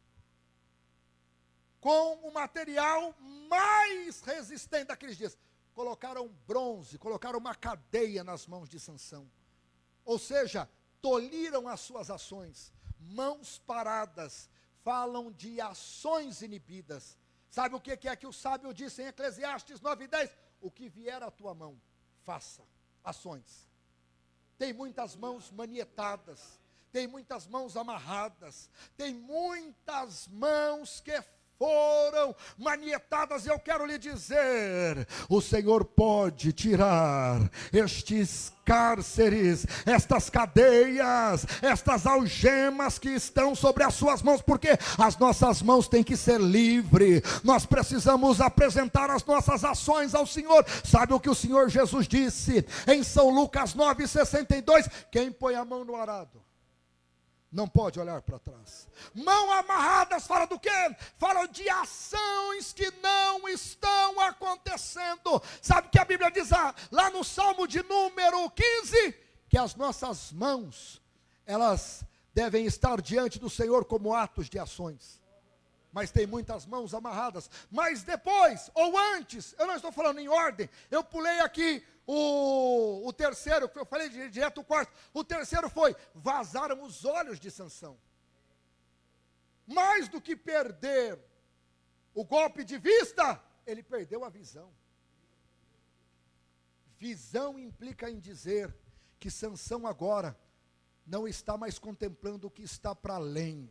com o material mais resistente daqueles dias. Colocaram bronze, colocaram uma cadeia nas mãos de Sansão. Ou seja, tolhiram as suas ações. Mãos paradas falam de ações inibidas. Sabe o que é que o sábio disse em Eclesiastes 9:10? O que vier à tua mão, faça ações. Tem muitas mãos manietadas, tem muitas mãos amarradas, tem muitas mãos que foram manietadas. Eu quero lhe dizer, o Senhor pode tirar estes cárceres, estas cadeias, estas algemas que estão sobre as suas mãos, porque as nossas mãos têm que ser livres. Nós precisamos apresentar as nossas ações ao Senhor. Sabe o que o Senhor Jesus disse em São Lucas 9:62? Quem põe a mão no arado não pode olhar para trás. Mão amarradas fala do quê? Fala de ações que não estão acontecendo. Sabe o que a Bíblia diz lá no Salmo de número 15? Que as nossas mãos, elas devem estar diante do Senhor como atos de ações. Mas tem muitas mãos amarradas. Mas depois, ou antes, eu não estou falando em ordem, eu pulei aqui o terceiro, que eu falei direto o quarto. O terceiro foi, vazaram os olhos de Sansão. Mais do que perder o golpe de vista, ele perdeu a visão. Visão implica em dizer que Sansão agora não está mais contemplando o que está para além.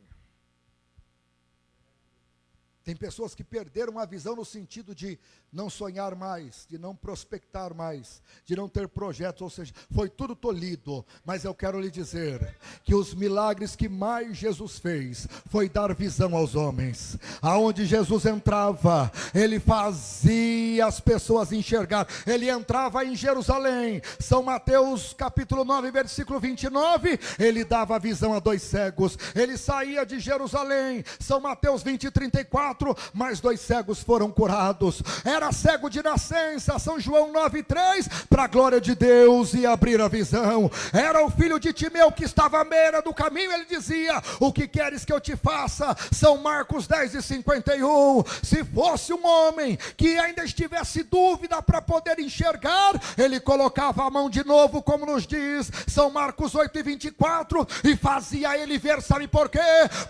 Tem pessoas que perderam a visão no sentido de não sonhar mais, de não prospectar mais, de não ter projetos, ou seja, foi tudo tolhido. Mas eu quero lhe dizer que os milagres que mais Jesus fez foi dar visão aos homens. Aonde Jesus entrava, ele fazia as pessoas enxergar. Ele entrava em Jerusalém, São Mateus capítulo 9, versículo 29, ele dava visão a 2 cegos. Ele saía de Jerusalém, São Mateus 20, 34, 24, mais 2 cegos foram curados. Era cego de nascença, São João 9:3, para a glória de Deus e abrir a visão. Era o filho de Timeu que estava à beira do caminho, ele dizia: o que queres que eu te faça? São Marcos 10:51. Se fosse um homem que ainda estivesse dúvida para poder enxergar, ele colocava a mão de novo, como nos diz São Marcos 8:24, e fazia ele ver. Sabe por quê?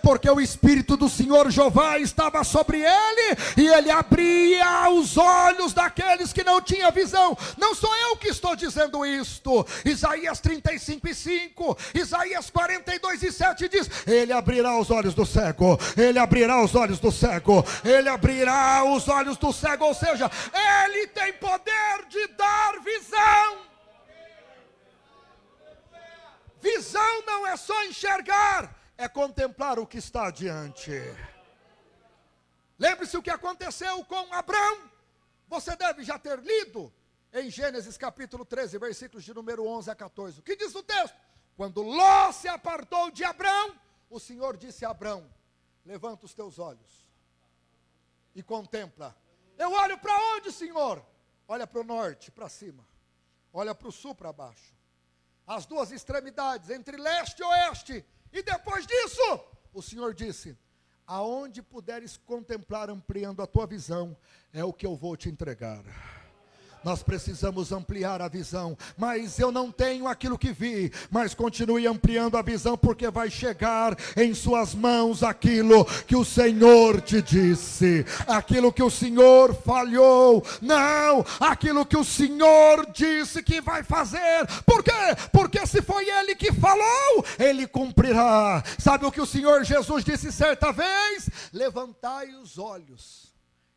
Porque o Espírito do Senhor Jeová estava sobre ele, e ele abria os olhos daqueles que não tinham visão. Não sou eu que estou dizendo isto. Isaías 35:5, Isaías 42:7 diz: ele abrirá os olhos do cego, ele abrirá os olhos do cego, ele abrirá os olhos do cego. Ou seja, ele tem poder de dar visão. Visão não é só enxergar, é contemplar o que está adiante. Lembre-se o que aconteceu com Abrão. Você deve já ter lido em Gênesis capítulo 13, versículos de número 11 a 14. O que diz o texto? Quando Ló se apartou de Abrão, o Senhor disse a Abrão: levanta os teus olhos e contempla. Eu olho para onde, Senhor? Olha para o norte, para cima. Olha para o sul, para baixo. As duas extremidades, entre leste e oeste. E depois disso, o Senhor disse: aonde puderes contemplar, ampliando a tua visão, é o que eu vou te entregar. Nós precisamos ampliar a visão, mas eu não tenho aquilo que vi, mas continue ampliando a visão, porque vai chegar em suas mãos aquilo que o Senhor te disse, aquilo que o Senhor falhou, não, aquilo que o Senhor disse que vai fazer. Por quê? Porque se foi Ele que falou, Ele cumprirá. Sabe o que o Senhor Jesus disse certa vez? Levantai os olhos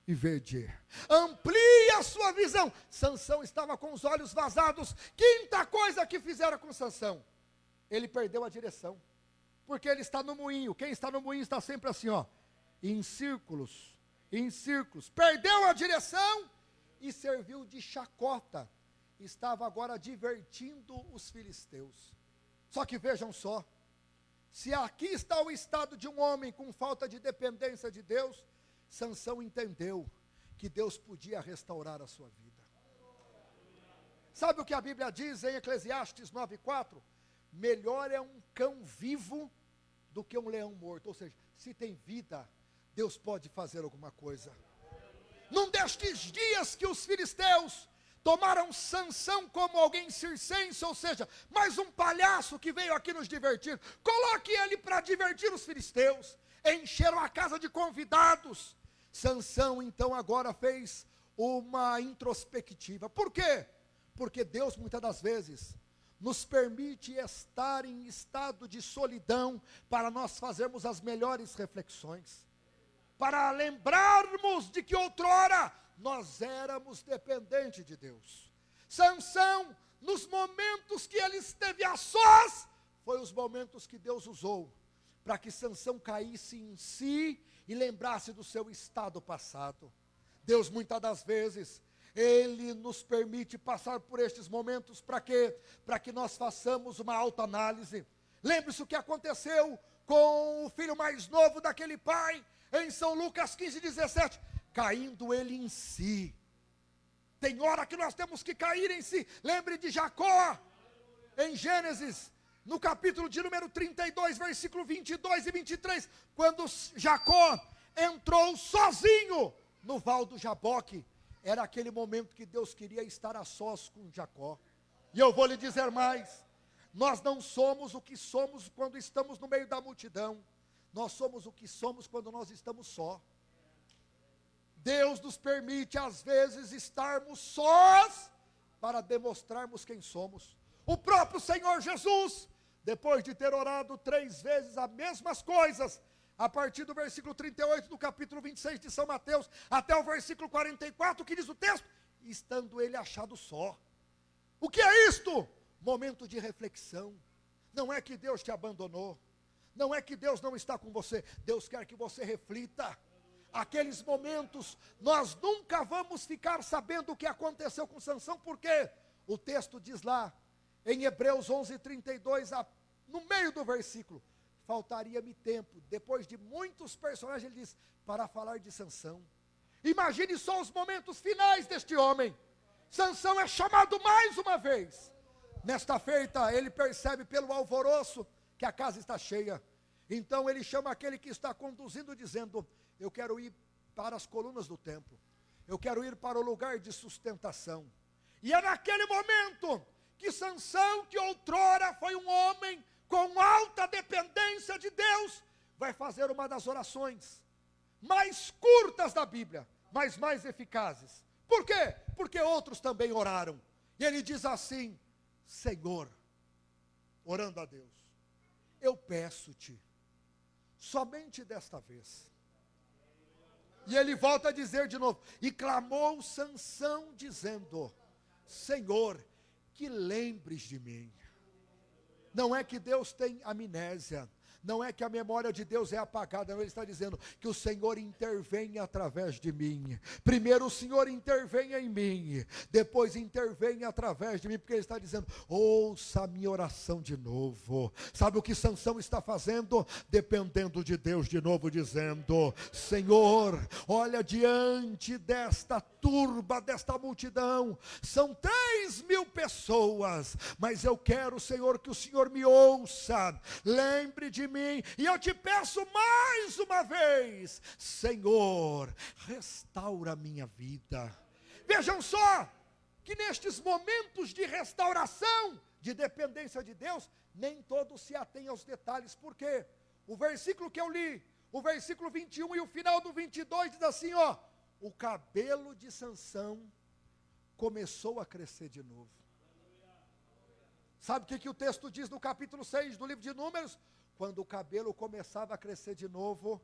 e vede. Amplie a sua visão. Sansão estava com os olhos vazados. Quinta coisa que fizeram com Sansão: ele perdeu a direção, porque ele está no moinho. Quem está no moinho está sempre assim, ó, em círculos, em círculos. Perdeu a direção e serviu de chacota. Estava agora divertindo os filisteus. Só que vejam só, se aqui está o estado de um homem com falta de dependência de Deus, Sansão entendeu que Deus podia restaurar a sua vida. Sabe o que a Bíblia diz em Eclesiastes 9:4? Melhor é um cão vivo do que um leão morto. Ou seja, se tem vida, Deus pode fazer alguma coisa. Num destes dias que os filisteus tomaram Sansão como alguém circense, ou seja, mais um palhaço que veio aqui nos divertir, coloque ele para divertir os filisteus. Encheram a casa de convidados. Sansão então agora fez uma introspectiva. Por quê? Porque Deus muitas das vezes nos permite estar em estado de solidão para nós fazermos as melhores reflexões, para lembrarmos de que outrora nós éramos dependentes de Deus. Sansão, nos momentos que ele esteve a sós, foi os momentos que Deus usou para que Sansão caísse em si e lembrasse do seu estado passado. Deus muitas das vezes, Ele nos permite passar por estes momentos para quê? Para que nós façamos uma autoanálise. Lembre-se o que aconteceu com o filho mais novo daquele pai, em São Lucas 15:17, caindo ele em si. Tem hora que nós temos que cair em si. Lembre de Jacó, em Gênesis, no capítulo de número 32, versículo 22 e 23, quando Jacó entrou sozinho no val do Jaboque, era aquele momento que Deus queria estar a sós com Jacó. E eu vou lhe dizer mais: nós não somos o que somos quando estamos no meio da multidão, nós somos o que somos quando nós estamos só. Deus nos permite às vezes estarmos sós para demonstrarmos quem somos. O próprio Senhor Jesus, depois de ter orado 3 vezes as mesmas coisas, a partir do versículo 38 do capítulo 26 de São Mateus, até o versículo 44, que diz o texto: estando ele achado só. O que é isto? Momento de reflexão. Não é que Deus te abandonou, não é que Deus não está com você, Deus quer que você reflita. Aqueles momentos, nós nunca vamos ficar sabendo o que aconteceu com Sansão, porque o texto diz lá, em Hebreus 11:32, no meio do versículo: faltaria-me tempo. Depois de muitos personagens, ele diz, para falar de Sansão. Imagine só os momentos finais deste homem. Sansão é chamado mais uma vez. Nesta feita, ele percebe pelo alvoroço que a casa está cheia. Então ele chama aquele que está conduzindo, dizendo, eu quero ir para as colunas do templo. Eu quero ir para o lugar de sustentação. E é naquele momento que Sansão, que outrora foi um homem com alta dependência de Deus, vai fazer uma das orações mais curtas da Bíblia, mas mais eficazes. Por quê? Porque outros também oraram. E ele diz assim, Senhor, orando a Deus, eu peço-te, somente desta vez. E ele volta a dizer de novo, e clamou Sansão dizendo, Senhor, que lembres de mim. Não é que Deus tem amnésia, não é que a memória de Deus é apagada, não, ele está dizendo que o Senhor intervenha através de mim. Primeiro o Senhor intervenha em mim, depois intervenha através de mim, porque ele está dizendo, ouça a minha oração de novo. Sabe o que Sansão está fazendo? Dependendo de Deus de novo, dizendo, Senhor, olha diante desta turba, desta multidão, são 3.000 pessoas, mas eu quero, Senhor, que o Senhor me ouça, lembre de mim, e eu te peço mais uma vez, Senhor, restaura a minha vida. Vejam só, que nestes momentos de restauração, de dependência de Deus, nem todos se atêm aos detalhes. Por quê? O versículo que eu li, o versículo 21 e o final do 22 diz assim, ó, o cabelo de Sansão começou a crescer de novo. Sabe o que o texto diz no capítulo 6 do livro de Números? Quando o cabelo começava a crescer de novo,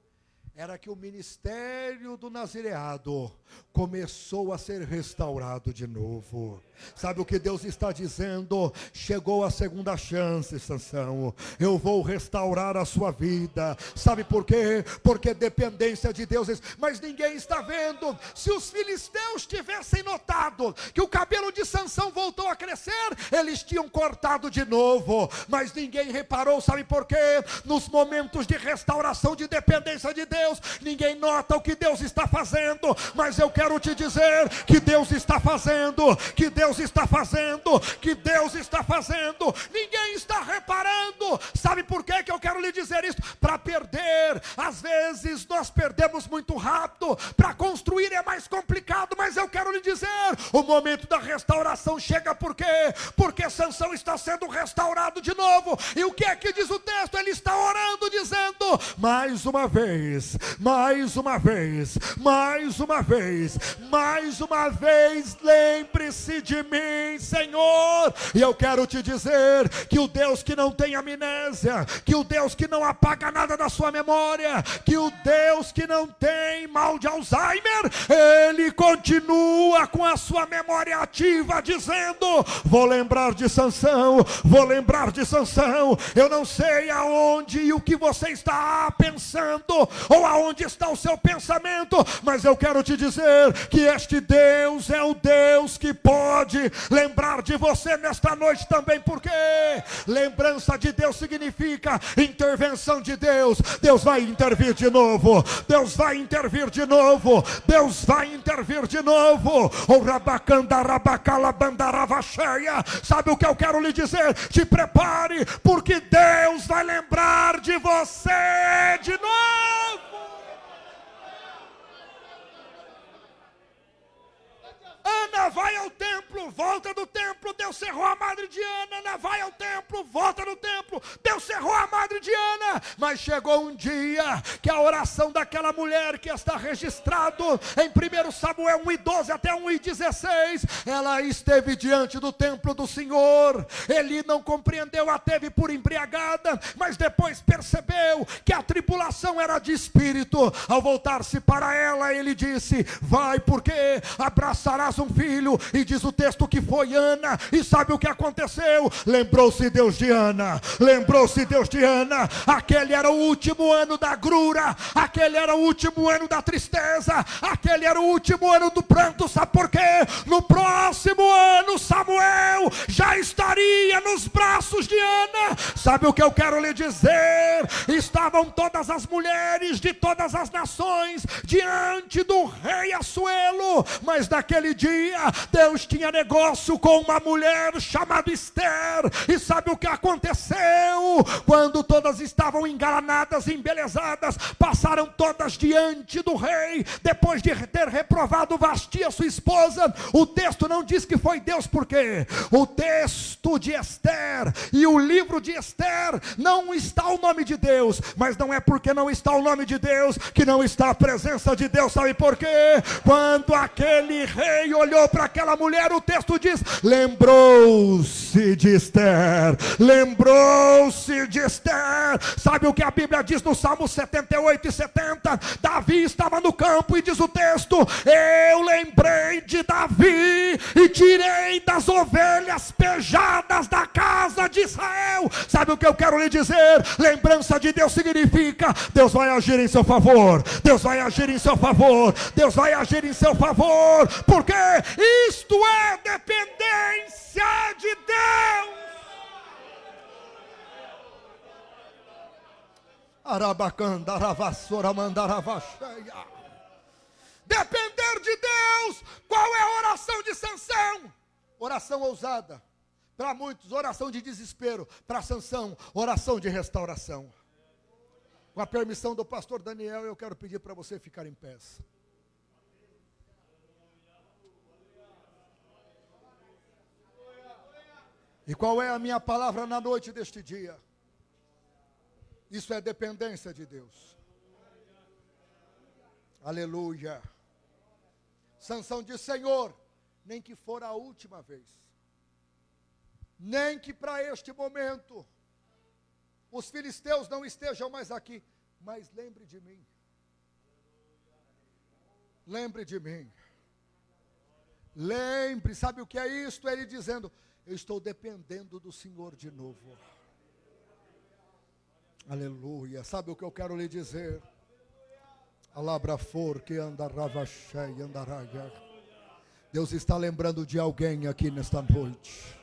era que o ministério do nazireado começou a ser restaurado de novo. Sabe o que Deus está dizendo? Chegou a segunda chance, Sansão. Eu vou restaurar a sua vida. Sabe por quê? Porque dependência de Deus. Mas ninguém está vendo. Se os filisteus tivessem notado que o cabelo de Sansão voltou a crescer, eles tinham cortado de novo. Mas ninguém reparou. Sabe por quê? Nos momentos de restauração, de dependência de Deus, ninguém nota o que Deus está fazendo, mas eu quero te dizer que Deus está fazendo, que Deus está fazendo, que Deus está fazendo, ninguém está reparando. Sabe por que eu quero lhe dizer isso? Para perder, às vezes nós perdemos muito rápido, para construir é mais complicado, mas eu quero lhe dizer, o momento da restauração chega. Por quê? Porque Sansão está sendo restaurado de novo, e o que é que diz o texto? Ele está orando, dizendo, mais uma vez, mais uma vez, mais uma vez, mais uma vez, lembre-se de mim, Senhor. E eu quero te dizer que o Deus que não tem amnésia, que o Deus que não apaga nada da sua memória, que o Deus que não tem mal de Alzheimer, Ele continua com a sua memória ativa, dizendo, vou lembrar de Sansão, vou lembrar de Sansão. Eu não sei aonde e o que você está pensando, ou aonde está o seu pensamento, mas eu quero te dizer que este Deus é o Deus que pode lembrar de você nesta noite também, porque lembrança de Deus significa intervenção de Deus. Deus vai intervir de novo, Deus vai intervir de novo, Deus vai intervir de novo. O rabacanda rabacala bandarava cheia. Sabe o que eu quero lhe dizer? Te prepare, porque Deus vai lembrar de você de novo. Ana vai ao templo, volta do templo, Deus cerrou a madre de Ana. Ana vai ao templo, volta do templo, Deus cerrou a madre de Ana. Mas chegou um dia que a oração daquela mulher, que está registrado em 1 Samuel 1:12 até 1:16, ela esteve diante do templo do Senhor. Ele não compreendeu, a teve por embriagada, mas depois percebeu que a tribulação era de espírito. Ao voltar-se para ela, ele disse, vai, porque abraçarás um filho. E diz o texto que foi Ana. E sabe o que aconteceu? Lembrou-se Deus de Ana, lembrou-se Deus de Ana. Aquele era o último ano da agrura, aquele era o último ano da tristeza, aquele era o último ano do pranto. Sabe por quê? No próximo ano Samuel já estaria nos braços de Ana. Sabe o que eu quero lhe dizer? Estavam todas as mulheres de todas as nações diante do rei Assuero, mas naquele dia Deus tinha negócio com uma mulher chamada Esther. E sabe o que aconteceu? Quando todas estavam engalanadas, embelezadas, passaram todas diante do rei, depois de ter reprovado Vasti, a sua esposa. O texto não diz que foi Deus, porque o texto de Esther e o livro de Esther não está o nome de Deus, mas não é porque não está o nome de Deus que não está a presença de Deus. Sabe por quê? Quando aquele rei olhou para aquela mulher, o texto diz: lembrou-se de Esther, lembrou-se de Esther. Sabe o que a Bíblia diz no Salmo 78 e 70? Davi estava no campo e diz o texto: eu lembrei de Davi e tirei das ovelhas pejadas da casa de Israel. Sabe o que eu quero lhe dizer? Lembrança de Deus significa: Deus vai agir em seu favor, Deus vai agir em seu favor, Deus vai agir em seu favor, porque isto é dependência de Deus. Depender de Deus. Qual é a oração de Sansão? Oração ousada. Para muitos, oração de desespero. Para Sansão, oração de restauração. Com a permissão do pastor Daniel, eu quero pedir para você ficar em pé. E qual é a minha palavra na noite deste dia? Isso é dependência de Deus. Aleluia. Sansão diz: Senhor, nem que for a última vez, nem que para este momento os filisteus não estejam mais aqui, mas lembre de mim. Lembre de mim. Lembre, sabe o que é isto? Ele dizendo: eu estou dependendo do Senhor de novo. Aleluia. Sabe o que eu quero lhe dizer? Alabrafor que andarava cheia, andaraia. Deus está lembrando de alguém aqui nesta noite.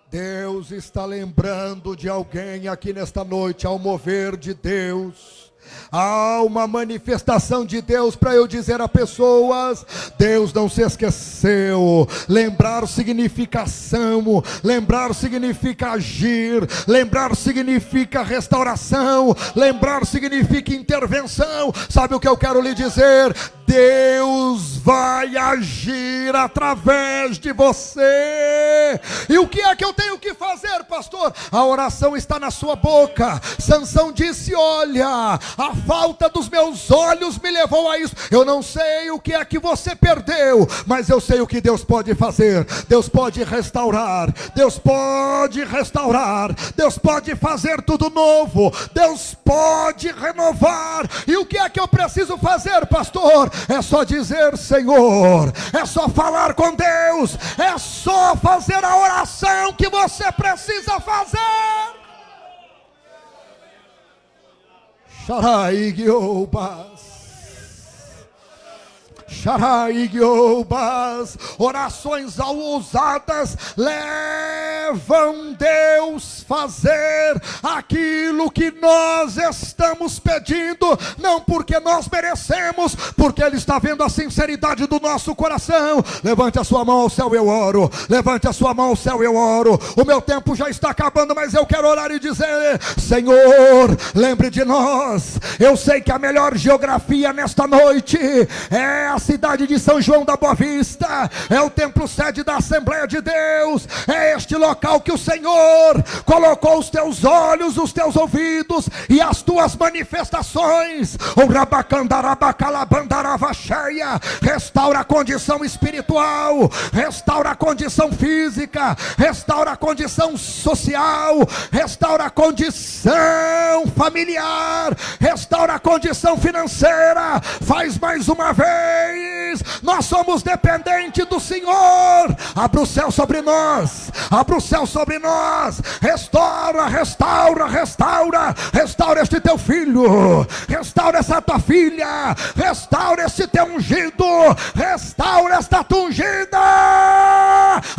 Deus está lembrando de alguém aqui nesta noite, ao mover de Deus. Há uma manifestação de Deus para eu dizer a pessoas: Deus não se esqueceu. Lembrar significa ação, lembrar significa agir, lembrar significa restauração, lembrar significa intervenção. Sabe o que eu quero lhe dizer? Deus vai agir através de você. E o que é que eu tenho que fazer, pastor? A oração está na sua boca. Sansão disse: olha, a falta dos meus olhos me levou a isso. Eu não sei o que é que você perdeu, mas eu sei o que Deus pode fazer. Deus pode restaurar, Deus pode restaurar, Deus pode fazer tudo novo, Deus pode renovar. E o que é que eu preciso fazer, pastor? É só dizer: Senhor, é só falar com Deus, é só fazer a oração que você precisa fazer. Orações ousadas levam Deus fazer aquilo que nós estamos pedindo, não porque nós merecemos, porque Ele está vendo a sinceridade do nosso coração. Levante a sua mão ao céu, eu oro. Levante a sua mão ao céu, eu oro. O meu tempo já está acabando, mas eu quero orar e dizer: Senhor, lembre de nós. Eu sei que a melhor geografia nesta noite é a cidade de São João da Boa Vista, é o templo sede da Assembleia de Deus, é este local que o Senhor colocou os teus olhos, os teus ouvidos e as tuas manifestações. Restaura a condição espiritual, restaura a condição física, restaura a condição social, restaura a condição familiar, restaura a condição financeira. Faz mais uma vez. Nós somos dependentes do Senhor. Abra o céu sobre nós, abra o céu sobre nós. Restaura, restaura, restaura. Restaura este teu filho, restaura essa tua filha, restaura este teu ungido, restaura esta tua ungida.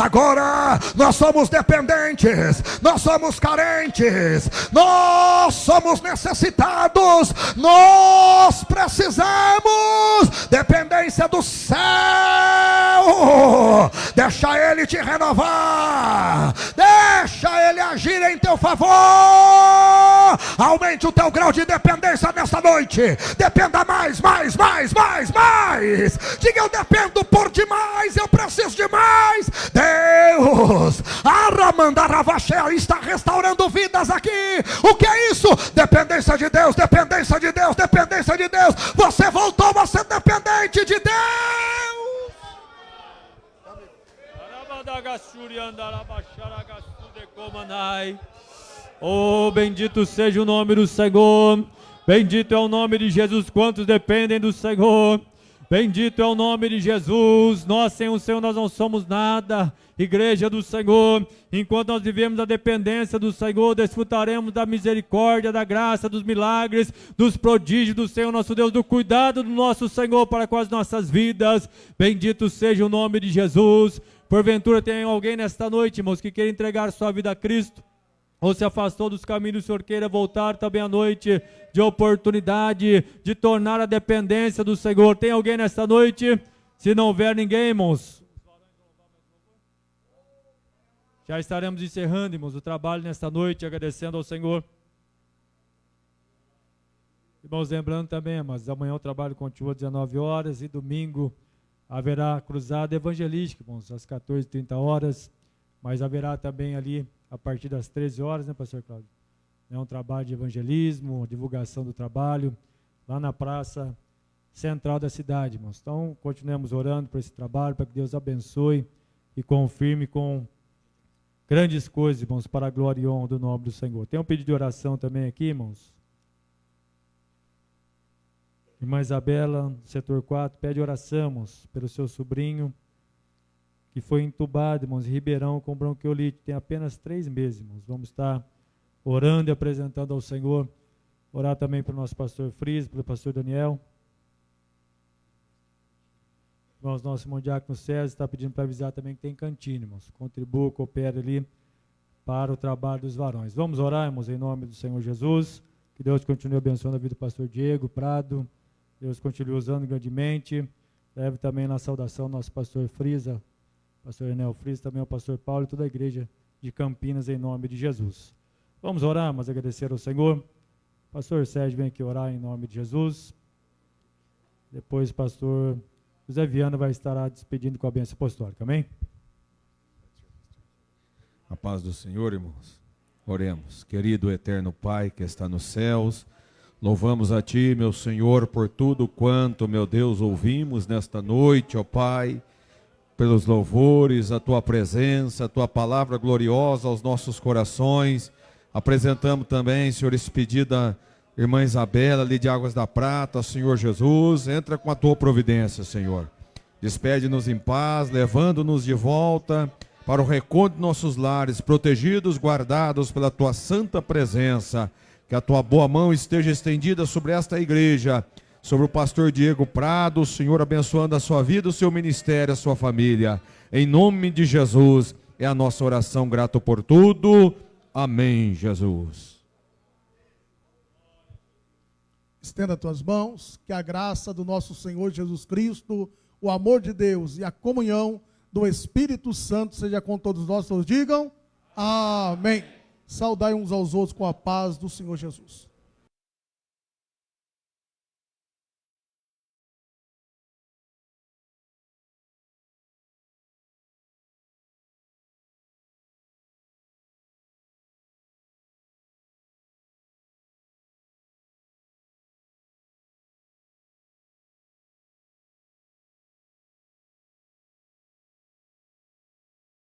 Agora nós somos dependentes, nós somos carentes, nós somos necessitados, nós precisamos dependência do céu. Deixa Ele te renovar, deixa Ele agir em teu favor. Aumente o teu grau de dependência nesta noite. Dependa mais. Diga: eu dependo por demais, eu preciso de mais. Deus, Aramandaravachea, está restaurando vidas aqui. O que é isso? Dependência de Deus, dependência de Deus, dependência de Deus. Você voltou a ser dependente de Deus. Oh, bendito seja o nome do Senhor. Bendito é o nome de Jesus. Quantos dependem do Senhor? Bendito é o nome de Jesus. Nós sem o Senhor nós não somos nada. Igreja do Senhor, enquanto nós vivemos a dependência do Senhor, desfrutaremos da misericórdia, da graça, dos milagres, dos prodígios do Senhor nosso Deus, do cuidado do nosso Senhor para com as nossas vidas. Bendito seja o nome de Jesus. Porventura tem alguém nesta noite, irmãos, que quer entregar sua vida a Cristo, ou se afastou dos caminhos, o Senhor queira voltar também à noite de oportunidade, de tornar a dependência do Senhor. Tem alguém nesta noite? Se não houver ninguém, irmãos, já estaremos encerrando, irmãos, o trabalho nesta noite, agradecendo ao Senhor. Irmãos, lembrando também, irmãos, amanhã o trabalho continua às 19 horas e domingo haverá cruzada evangelística, irmãos, às 14h30, mas haverá também ali a partir das 13 horas, né, pastor Cláudio? É um trabalho de evangelismo, divulgação do trabalho, lá na praça central da cidade, irmãos. Então, continuemos orando por esse trabalho, para que Deus abençoe e confirme com grandes coisas, irmãos, para a glória e honra do nome do Senhor. Tem um pedido de oração também aqui, irmãos. Irmã Isabela, setor 4, pede oração, irmãos, pelo seu sobrinho, que foi entubado, irmãos, em Ribeirão com bronquiolite, tem apenas 3 meses, irmãos. Vamos estar orando e apresentando ao Senhor. Orar também pelo nosso pastor Fris, pelo pastor Daniel. Irmãos, nosso irmão Diácono César está pedindo para avisar também que tem cantina, irmãos. Contribua, coopere ali para o trabalho dos varões. Vamos orar, irmãos, em nome do Senhor Jesus. Que Deus continue abençoando a vida do pastor Diego Prado. Deus continue usando grandemente. Leve também na saudação nosso pastor Frisa, pastor Enel Fris, também o pastor Paulo e toda a igreja de Campinas, em nome de Jesus. Vamos orar, mas agradecer ao Senhor. Pastor Sérgio vem aqui orar em nome de Jesus. Depois o pastor José Viana vai estar despedindo com a bênção apostólica. Amém? A paz do Senhor, irmãos. Oremos. Querido eterno Pai que está nos céus, louvamos a Ti, meu Senhor, por tudo quanto, meu Deus, ouvimos nesta noite, ó Pai, pelos louvores, a Tua presença, a Tua palavra gloriosa aos nossos corações. Apresentamos também, Senhor, esse pedido da irmã Isabela, ali de Águas da Prata, Senhor Jesus, entra com a Tua providência, Senhor. Despede-nos em paz, levando-nos de volta para o recanto de nossos lares, protegidos, guardados pela Tua santa presença. Que a Tua boa mão esteja estendida sobre esta igreja, sobre o pastor Diego Prado, Senhor, abençoando a sua vida, o seu ministério, a sua família. Em nome de Jesus, é a nossa oração, grato por tudo. Amém, Jesus. Estenda as tuas mãos, que a graça do nosso Senhor Jesus Cristo, o amor de Deus e a comunhão do Espírito Santo seja com todos nós. Todos digam amém. Saudai uns aos outros com a paz do Senhor Jesus.